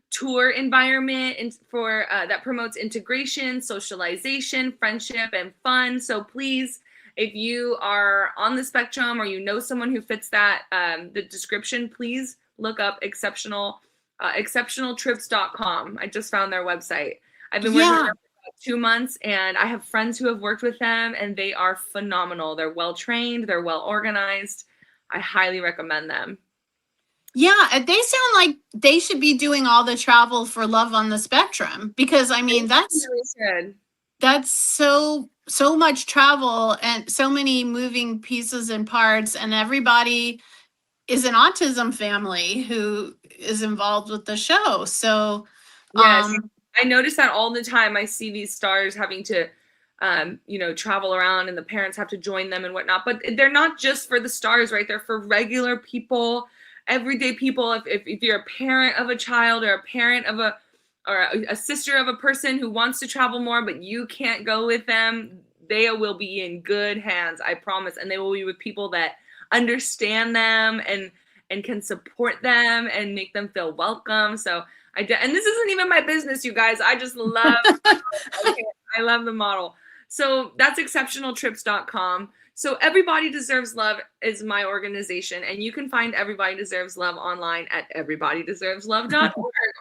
tour environment for that promotes integration, socialization, friendship, and fun. So please, if you are on the spectrum or you know someone who fits that the description, please look up exceptionaltrips.com. I just found their website. I've been working with them for about 2 months, and I have friends who have worked with them, and they are phenomenal. They're well trained, they're well organized. I highly recommend them. Yeah, they sound like they should be doing all the travel for Love on the Spectrum, because I mean that's so much travel and so many moving pieces and parts, and everybody is an autism family who is involved with the show. So yes, I notice that all the time. I see these stars having to travel around, and the parents have to join them and whatnot, but they're not just for the stars, right? They're for regular people, everyday people. If you're a parent of a child or a parent of a sister of a person who wants to travel more, but you can't go with them, they will be in good hands, I promise. And they will be with people that understand them and can support them and make them feel welcome. So and this isn't even my business, you guys. I just love, I love the model. So that's exceptionaltrips.com. So Everybody Deserves Love is my organization, and you can find Everybody Deserves Love online at everybodydeserveslove.org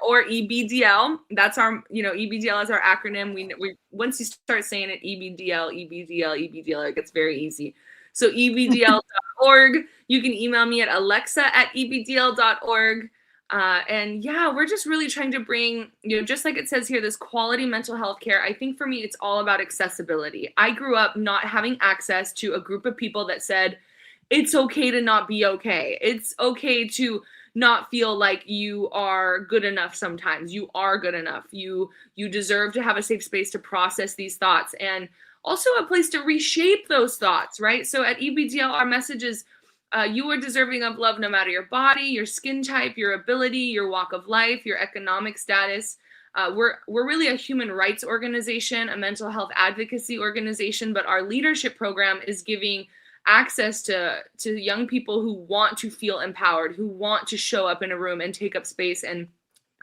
or EBDL. That's our, EBDL is our acronym. We once you start saying it, EBDL, it gets very easy. So EBDL.org. You can email me at alexa@ebdl.org. And yeah, we're just really trying to bring, just like it says here, this quality mental health care. I think for me, it's all about accessibility. I grew up not having access to a group of people that said, it's okay to not be okay. It's okay to not feel like you are good enough sometimes. You are good enough. You deserve to have a safe space to process these thoughts, and also a place to reshape those thoughts, right? So at EBDL, our message is, you are deserving of love no matter your body, your skin type, your ability, your walk of life, your economic status. We're really a human rights organization, a mental health advocacy organization, but our leadership program is giving access to young people who want to feel empowered, who want to show up in a room and take up space and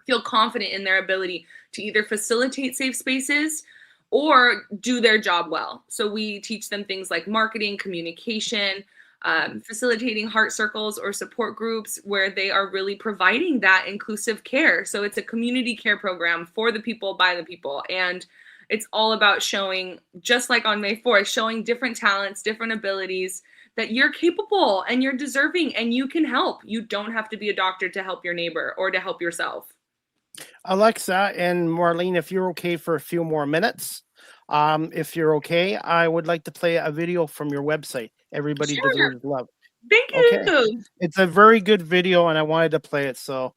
feel confident in their ability to either facilitate safe spaces or do their job well. So we teach them things like marketing, communication, facilitating heart circles or support groups where they are really providing that inclusive care. So it's a community care program for the people, by the people. And it's all about showing, just like on May 4th, showing different talents, different abilities, that you're capable and you're deserving and you can help. You don't have to be a doctor to help your neighbor or to help yourself. Alexa and Marlene, if you're okay for a few more minutes, if you're okay, I would like to play a video from your website. Everybody Deserves Love. Thank you. Okay. It's a very good video, and I wanted to play it. So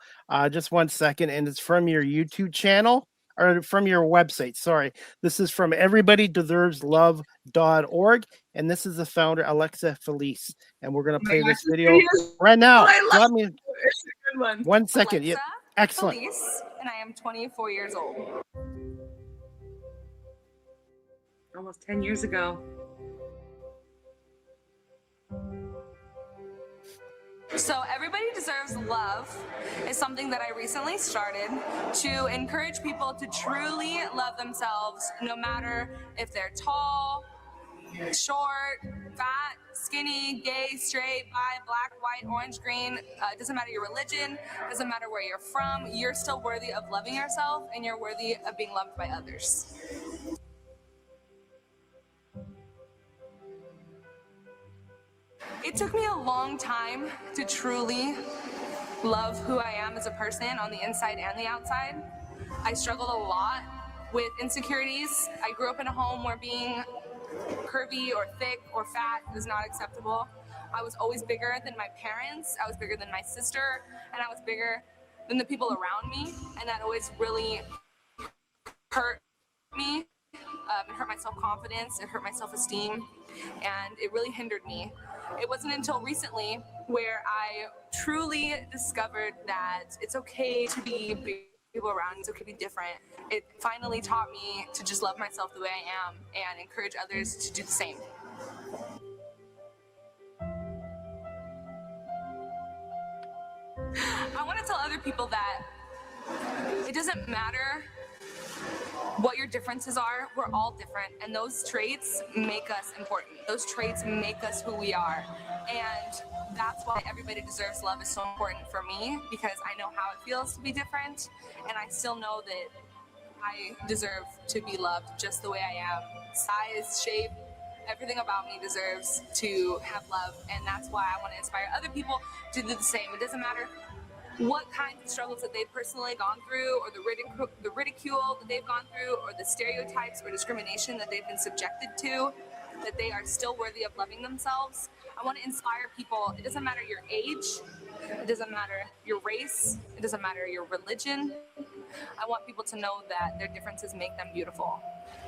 just 1 second. And it's from your YouTube channel, or from your website. Sorry. This is from everybodydeserveslove.org. And this is the founder, Alexa Phelece. And we're going to play this video right now. It's a good one. 1 second. Alexa, excellent. Phelece, and I am 24 years old. Almost 10 years ago. So Everybody Deserves Love is something that I recently started to encourage people to truly love themselves, no matter if they're tall, short, fat, skinny, gay, straight, bi, black, white, orange, green. It doesn't matter your religion, doesn't matter where you're from. You're still worthy of loving yourself, and you're worthy of being loved by others. It took me a long time to truly love who I am as a person on the inside and the outside. I struggled a lot with insecurities. I grew up in a home where being curvy or thick or fat was not acceptable. I was always bigger than my parents. I was bigger than my sister, and I was bigger than the people around me. And that always really hurt me. It hurt my self-confidence, it hurt my self-esteem, and it really hindered me. It wasn't until recently where I truly discovered that it's okay to be people around me, so it could be different. It finally taught me to just love myself the way I am and encourage others to do the same. I want to tell other people that it doesn't matter what your differences are, we're all different, and those traits make us important. Those traits make us who we are, and that's why everybody deserves love is so important for me, because I know how it feels to be different, and I still know that I deserve to be loved just the way I am. Size, shape, everything about me deserves to have love, and that's why I want to inspire other people to do the same. It doesn't matter what kinds of struggles that they've personally gone through, or the ridicule that they've gone through, or the stereotypes or discrimination that they've been subjected to, that they are still worthy of loving themselves. I want to inspire people. It doesn't matter your age, it doesn't matter your race, it doesn't matter your religion. I want people to know that their differences make them beautiful,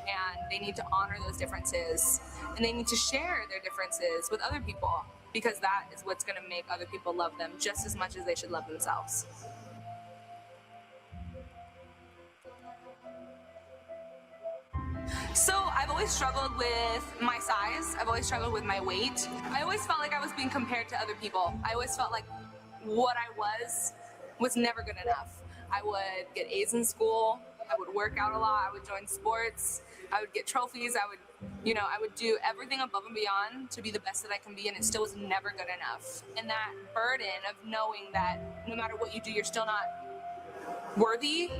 and they need to honor those differences, and they need to share their differences with other people, because that is what's going to make other people love them just as much as they should love themselves. So I've always struggled with my size. I've always struggled with my weight. I always felt like I was being compared to other people. I always felt like what I was never good enough. I would get A's in school. I would work out a lot. I would join sports. I would get trophies. I would do everything above and beyond to be the best that I can be, and it still was never good enough. And that burden of knowing that no matter what you do, you're still not worthy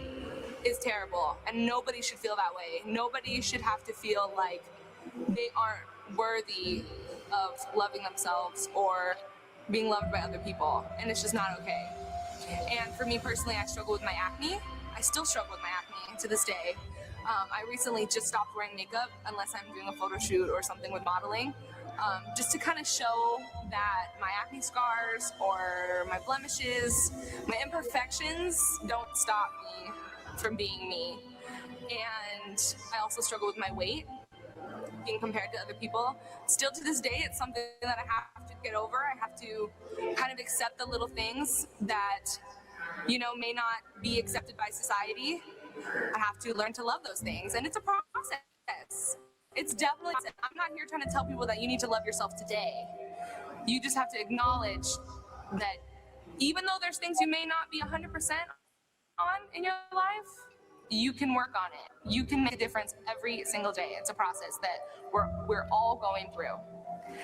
is terrible, and nobody should feel that way. Nobody should have to feel like they aren't worthy of loving themselves or being loved by other people, and it's just not okay. And for me personally, I struggle with my acne. I still struggle with my acne to this day. I recently just stopped wearing makeup unless I'm doing a photo shoot or something with modeling, just to kind of show that my acne scars or my blemishes, my imperfections don't stop me from being me. And I also struggle with my weight, being compared to other people. Still to this day, it's something that I have to get over. I have to kind of accept the little things that, may not be accepted by society. I have to learn to love those things, and it's a process. It's definitely, I'm not here trying to tell people that you need to love yourself today. You just have to acknowledge that even though there's things you may not be 100% on in your life, you can work on it. You can make a difference every single day. It's a process that we're all going through,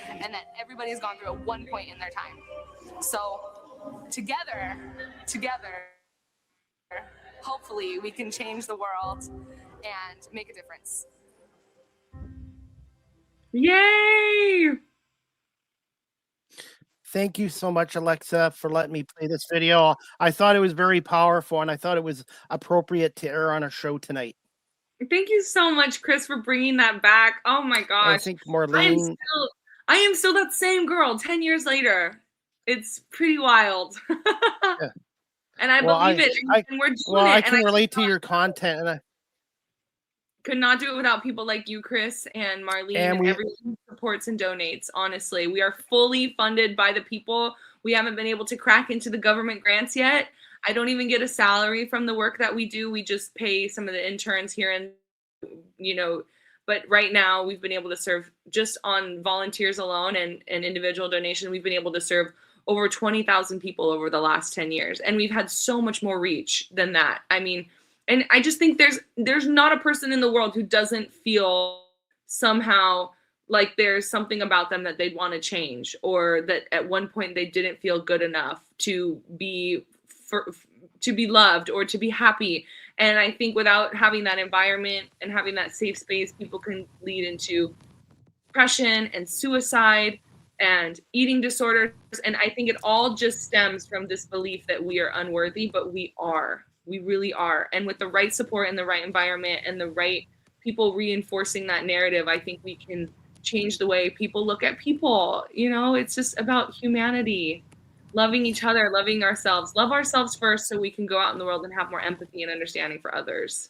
and that everybody's gone through at one point in their time. So together, hopefully we can change the world and make a difference. Yay! Thank you so much, Alexa, for letting me play this video. I thought it was very powerful, and I thought it was appropriate to air on a show tonight. Thank you so much, Chris, for bringing that back. Oh my gosh. I think Marlene... I am still that same girl 10 years later. It's pretty wild. Yeah. And I believe it. And we're doing it. I can relate to your content, and I could not do it without people like you, Chris, and Marlene, and everyone who supports and donates. Honestly, we are fully funded by the people. We haven't been able to crack into the government grants yet. I don't even get a salary from the work that we do. We just pay some of the interns here, and but right now we've been able to serve, just on volunteers alone and individual donation, we've been able to serve over 20,000 people over the last 10 years. And we've had so much more reach than that. I mean, and I just think there's not a person in the world who doesn't feel somehow like there's something about them that they'd want to change, or that at one point they didn't feel good enough to be loved or to be happy. And I think without having that environment and having that safe space, people can lead into depression and suicide and eating disorders. And I think it all just stems from this belief that we are unworthy, but we are. We really are. And with the right support and the right environment and the right people reinforcing that narrative, I think we can change the way people look at people. It's just about humanity, loving each other, loving ourselves. Love ourselves first so we can go out in the world and have more empathy and understanding for others.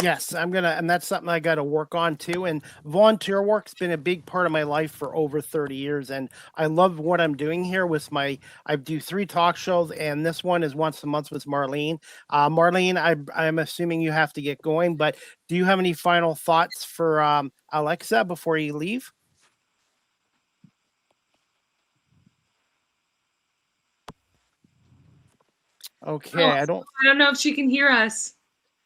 Yes, and that's something I got to work on too. And volunteer work's been a big part of my life for over 30 years. And I love what I'm doing here with I do 3 talk shows, and this one is once a month with Marlene. Marlene, I'm assuming you have to get going, but do you have any final thoughts for Alexa before you leave? Okay, I don't know if she can hear us.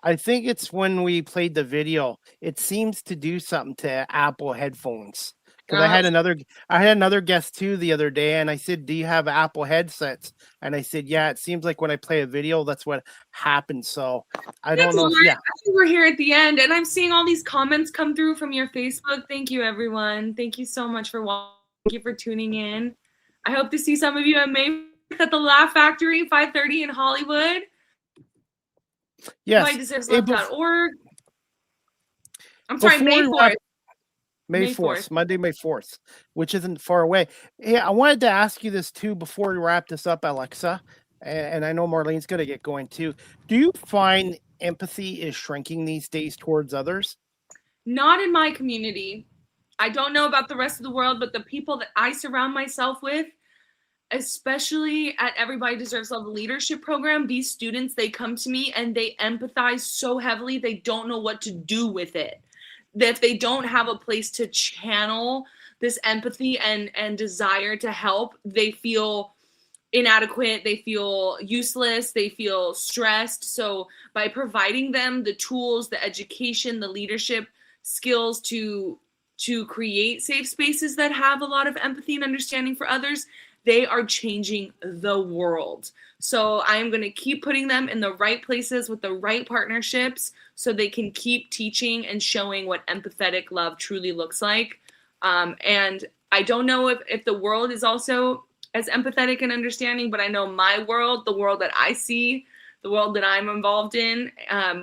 I think it's when we played the video. It seems to do something to Apple headphones. Because I had another guest too the other day, and I said, "Do you have Apple headsets?" And I said, "Yeah." It seems like when I play a video, that's what happens. So I don't know. Yeah, we're here at the end, and I'm seeing all these comments come through from your Facebook. Thank you, everyone. Thank you so much for watching. Thank you for tuning in. I hope to see some of you at May at the Laugh Factory, 5:30 in Hollywood. yes. MyDeservesLove.org. I'm sorry, May 4th. May 4th, Monday, May 4th, which isn't far away. Hey, I wanted to ask you this too before we wrap this up, Alexa. And I know Marlene's going to get going too. Do you find empathy is shrinking these days towards others? Not in my community. I don't know about the rest of the world, but the people that I surround myself with, especially at Everybody Deserves Love leadership program, these students, they come to me and they empathize so heavily, they don't know what to do with it. That they don't have a place to channel this empathy and desire to help, they feel inadequate, they feel useless, they feel stressed. So by providing them the tools, the education, the leadership skills to create safe spaces that have a lot of empathy and understanding for others, they are changing the world. So I am going to keep putting them in the right places with the right partnerships so they can keep teaching and showing what empathetic love truly looks like. And I don't know if the world is also as empathetic and understanding, but I know my world, the world that I see, the world that I'm involved in,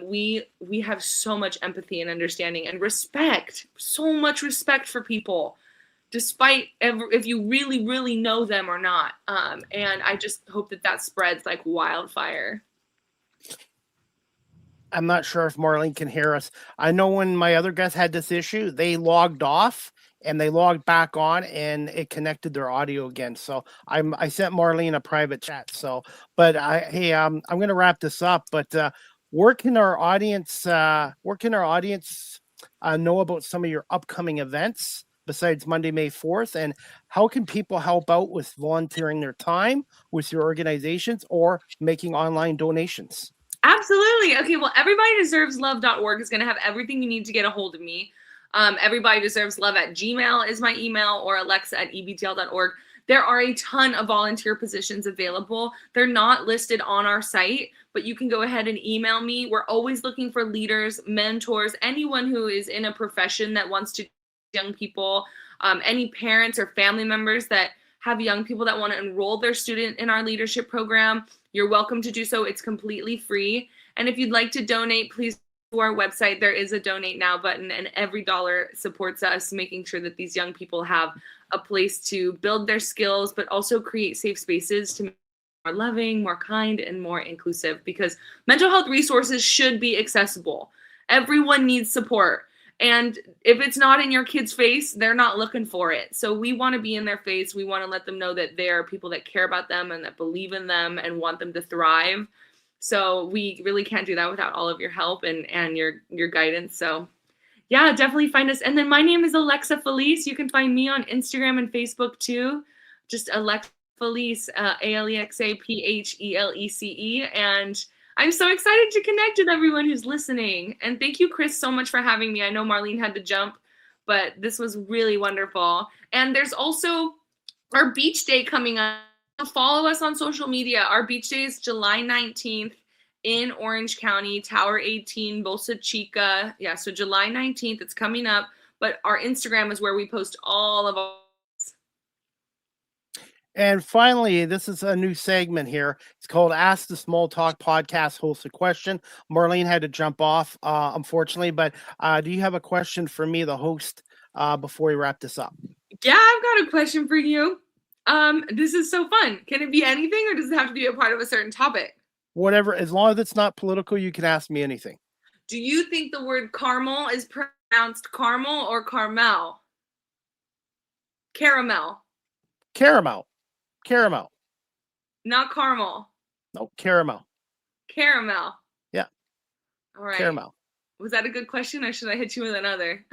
we have so much empathy and understanding and respect, so much respect for people, despite if you really, really know them or not. And I just hope that spreads like wildfire. I'm not sure if Marlene can hear us. I know when my other guests had this issue, they logged off and they logged back on and it connected their audio again. So I sent Marlene a private chat. So, but I'm going to wrap this up, but where can our audience know about some of your upcoming events besides Monday, May 4th? And how can people help out with volunteering their time with your organizations or making online donations? Absolutely. Okay, well, everybodydeserveslove.org is going to have everything you need to get a hold of me. Everybodydeserveslove@gmail is my email, or alexa@ebtl.org. There are a ton of volunteer positions available. They're not listed on our site, but you can go ahead and email me. We're always looking for leaders, mentors, anyone who is in a profession that wants to young people, any parents or family members that have young people that want to enroll their student in our leadership program. You're welcome to do so. It's completely free. And if you'd like to donate, please go to our website. There is a donate now button, and every dollar supports us making sure that these young people have a place to build their skills, but also create safe spaces to make more loving, more kind, and more inclusive, because mental health resources should be accessible. Everyone needs support. And if it's not in your kid's face, they're not looking for it. So we want to be in their face. We want to let them know that there are people that care about them and that believe in them and want them to thrive. So we really can't do that without all of your help and your guidance. So yeah, definitely find us. And then my name is Alexa Phelece. You can find me on Instagram and Facebook too. Just Alexa Phelece, AlexaPhelece. And I'm so excited to connect with everyone who's listening. And thank you, Chris, so much for having me. I know Marlene had to jump, but this was really wonderful. And there's also our beach day coming up. Follow us on social media. Our beach day is July 19th in Orange County, Tower 18, Bolsa Chica. Yeah, so July 19th, it's coming up. But our Instagram is where we post all of our. And finally, this is a new segment here. It's called Ask the Small Talk Podcast Host a Question. Marlene had to jump off, unfortunately, but do you have a question for me, the host, before we wrap this up? Yeah, I've got a question for you. This is so fun. Can it be anything, or does it have to be a part of a certain topic? Whatever, as long as it's not political, you can ask me anything. Do you think the word caramel is pronounced caramel or caramel? Caramel, Caramel. Caramel. not caramel. No, caramel. Caramel. Yeah. All right. Caramel. Was that a good question, or should I hit you with another?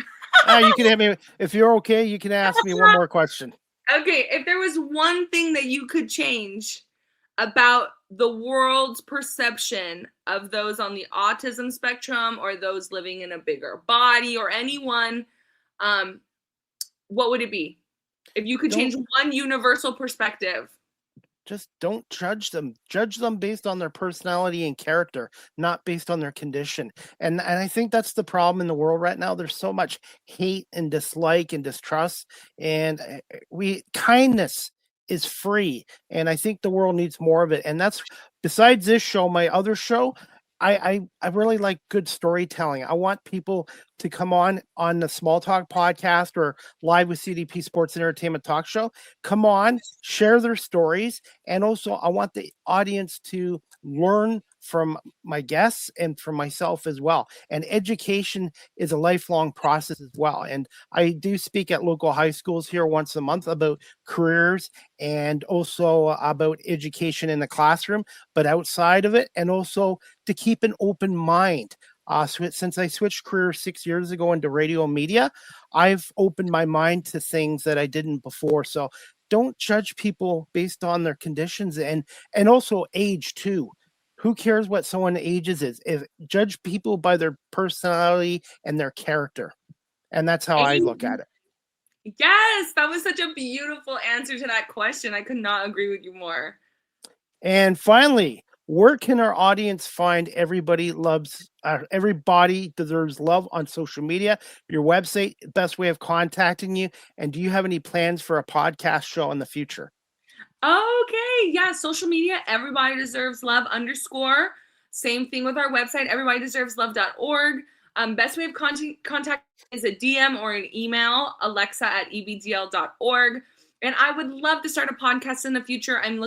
You can hit me. If you're okay, you can ask me one more question. Okay, if there was one thing that you could change about the world's perception of those on the autism spectrum or those living in a bigger body or anyone, what would it be? If you could change one universal perspective. Just don't judge them. Judge them based on their personality and character, not based on their condition. And I think that's the problem in the world right now. There's so much hate and dislike and distrust, and kindness is free. And I think the world needs more of it. And that's besides this show, my other show. I really like good storytelling. I want people to come on the Small Talk podcast or live with CDP Sports and Entertainment Talk Show. Come on, share their stories. And also I want the audience to learn from my guests and from myself as well. And education is a lifelong process as well. And I do speak at local high schools here once a month about careers and also about education in the classroom, but outside of it, and also to keep an open mind. Since I switched careers 6 years ago into radio media, I've opened my mind to things that I didn't before. So don't judge people based on their conditions and also age too. Who cares what someone ages is? Judge people by their personality and their character. And that's how I look at it. Yes, that was such a beautiful answer to that question. I could not agree with you more. And finally, where can our audience find Everybody Deserves Love on social media? Your website, best way of contacting you. And do you have any plans for a podcast show in the future? Okay, yeah, social media, Everybody Deserves Love _. Same thing with our website, everybodydeserveslove.org. Best way of contact is a DM or an email, alexa@ebdl.org. And I would love to start a podcast in the future. I'm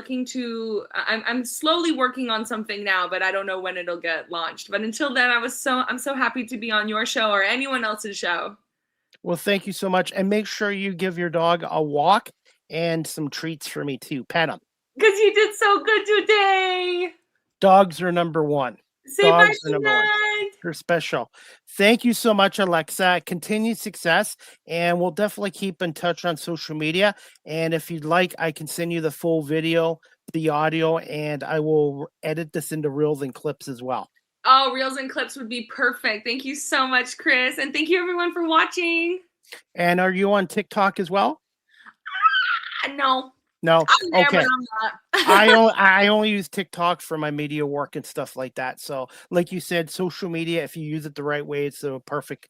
slowly working on something now, but I don't know when it'll get launched. But until then, I'm so happy to be on your show or anyone else's show. Well, thank you so much. And make sure you give your dog a walk and some treats for me too. Pet them. Because you did so good today. Dogs are number one. Say bye tonight. They're special. Thank you so much, Alexa. Continued success. And we'll definitely keep in touch on social media. And if you'd like, I can send you the full video, the audio, and I will edit this into reels and clips as well. Oh, reels and clips would be perfect. Thank you so much, Chris. And thank you everyone for watching. And are you on TikTok as well? No. No. I'm there, okay. but I'm not. I only use TikTok for my media work and stuff like that. So, like you said, social media, if you use it the right way, it's a perfect.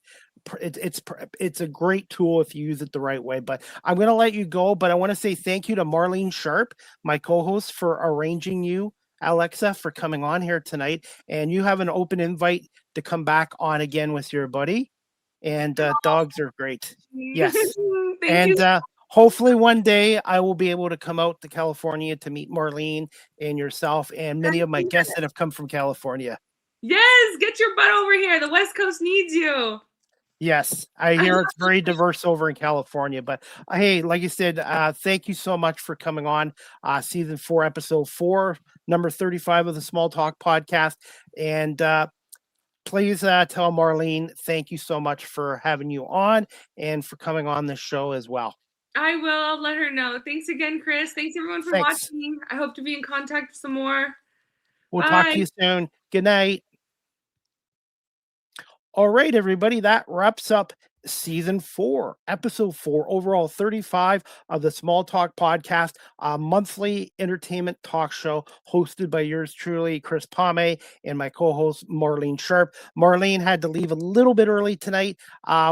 It's a great tool if you use it the right way. But I'm going to let you go. But I want to say thank you to Marlene Sharp, my co-host, for arranging you, Alexa, for coming on here tonight. And you have an open invite to come back on again with your buddy. And dogs are great. Yes. Thank you. Hopefully one day I will be able to come out to California to meet Marlene and yourself and many of my guests that have come from California. Yes, get your butt over here. The West Coast needs you. Yes, I hear it's very diverse over in California. But hey, like you said, thank you so much for coming on season 4, episode 4, number 35 of the Small Talk podcast. And please tell Marlene, thank you so much for having you on and for coming on this show as well. I will. I'll let her know. Thanks again, Chris. Thanks everyone for watching. I hope to be in contact some more. We'll talk to you soon. Good night. All right, everybody. That wraps up season 4, episode 4, overall 35 of the Small Talk podcast, a monthly entertainment talk show hosted by yours truly, Chris Pomay, and my co-host Marlene Sharp. Marlene had to leave a little bit early tonight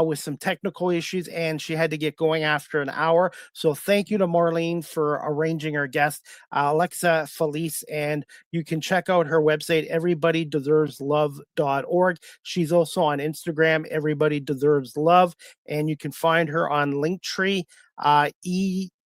with some technical issues, and she had to get going after an hour. So thank you to Marlene for arranging our guest, Alexa Phelece, and you can check out her website, everybodydeserveslove.org. She's also on Instagram, Everybody Deserves Love. And you can find her on Linktree,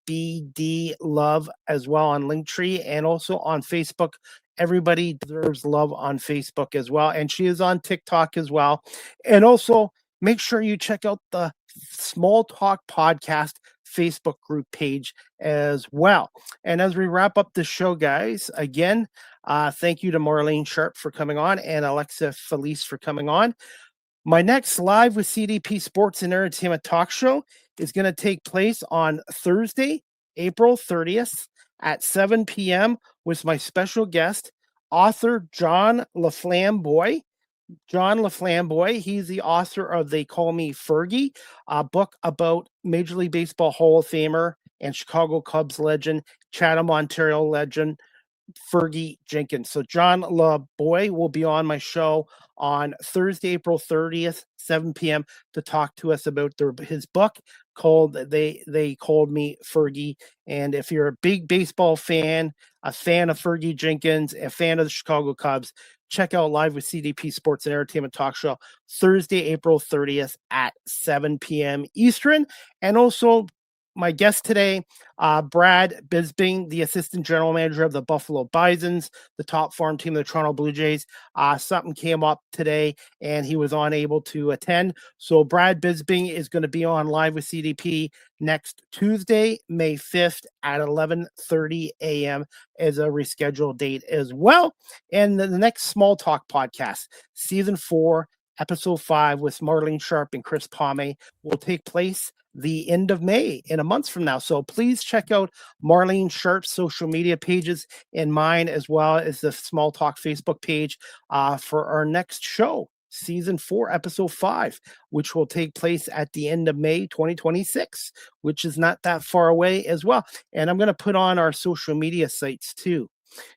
BD Love as well on Linktree and also on Facebook. Everybody deserves love on Facebook as well. And she is on TikTok as well. And also make sure you check out the Small Talk Podcast Facebook group page as well. And as we wrap up the show, guys, again, thank you to Marlene Sharp for coming on and Alexa Phelece for coming on. My next live with CDP Sports and Entertainment talk show is going to take place on Thursday, April 30th at 7 p.m. with my special guest, author John LaFlamboy. John LaFlamboy, he's the author of They Call Me Fergie, a book about Major League Baseball Hall of Famer and Chicago Cubs legend, Chatham, Ontario legend, Fergie Jenkins. So John LaBoy will be on my show on Thursday, April 30th, 7 p.m. to talk to us about his book called They Called Me Fergie. And if you're a big baseball fan, a fan of Fergie Jenkins, a fan of the Chicago Cubs, check out Live with CDP Sports and Entertainment Talk Show Thursday, April 30th at 7 p.m. Eastern. And also my guest today, Brad Bisbing, the assistant general manager of the Buffalo Bisons, the top farm team of the Toronto Blue Jays. Something came up today and he was unable to attend. So Brad Bisbing is going to be on Live with CDP next Tuesday, May 5th at 11:30 a.m. as a rescheduled date as well. And the next Small Talk podcast, season 4, episode 5 with Marlene Sharp and Chris Pomay will take place the end of May in a month from now. So please check out Marlene Sharp's social media pages and mine, as well as the Small Talk Facebook page for our next show, season 4, episode 5, which will take place at the end of May 2026, which is not that far away as well. And I'm going to put on our social media sites too.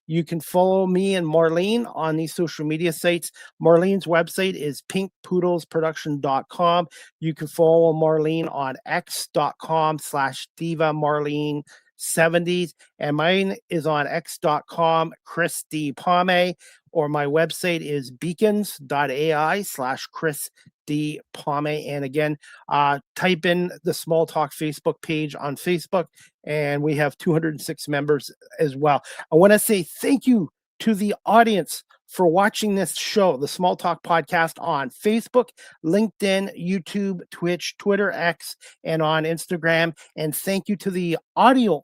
You can follow me and Marlene on these social media sites. Marlene's website is pinkpoodlesproduction.com. You can follow Marlene on x.com/divamarlene70s. And mine is on x.com, Chris D. Pomay, or my website is beacons.ai/Chris D. Pomay. And again, type in the Small Talk Facebook page on Facebook, and we have 206 members as well. I want to say thank you to the audience for watching this show, the Small Talk Podcast, on Facebook, LinkedIn, YouTube, Twitch, Twitter, X, and on Instagram. And thank you to the audio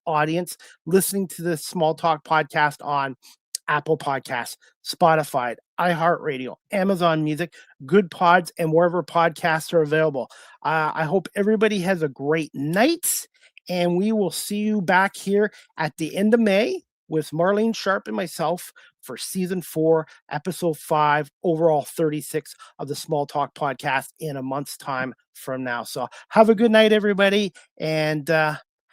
audience listening to this Small Talk Podcast on Apple Podcasts, Spotify, iHeartRadio, Amazon Music, Good Pods, and wherever podcasts are available. I hope everybody has a great night, and we will see you back here at the end of May with Marlene Sharp and myself for season 4, episode 5, overall 36 of the Small Talk Podcast in a month's time from now. So have a good night, everybody, and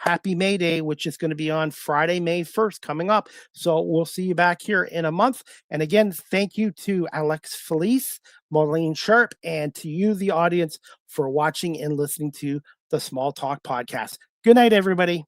happy May Day, which is going to be on Friday, May 1st, coming up. So we'll see you back here in a month. And again, thank you to Alex Phelece, Marlene Sharp, and to you, the audience, for watching and listening to the Small Talk Podcast. Good night, everybody.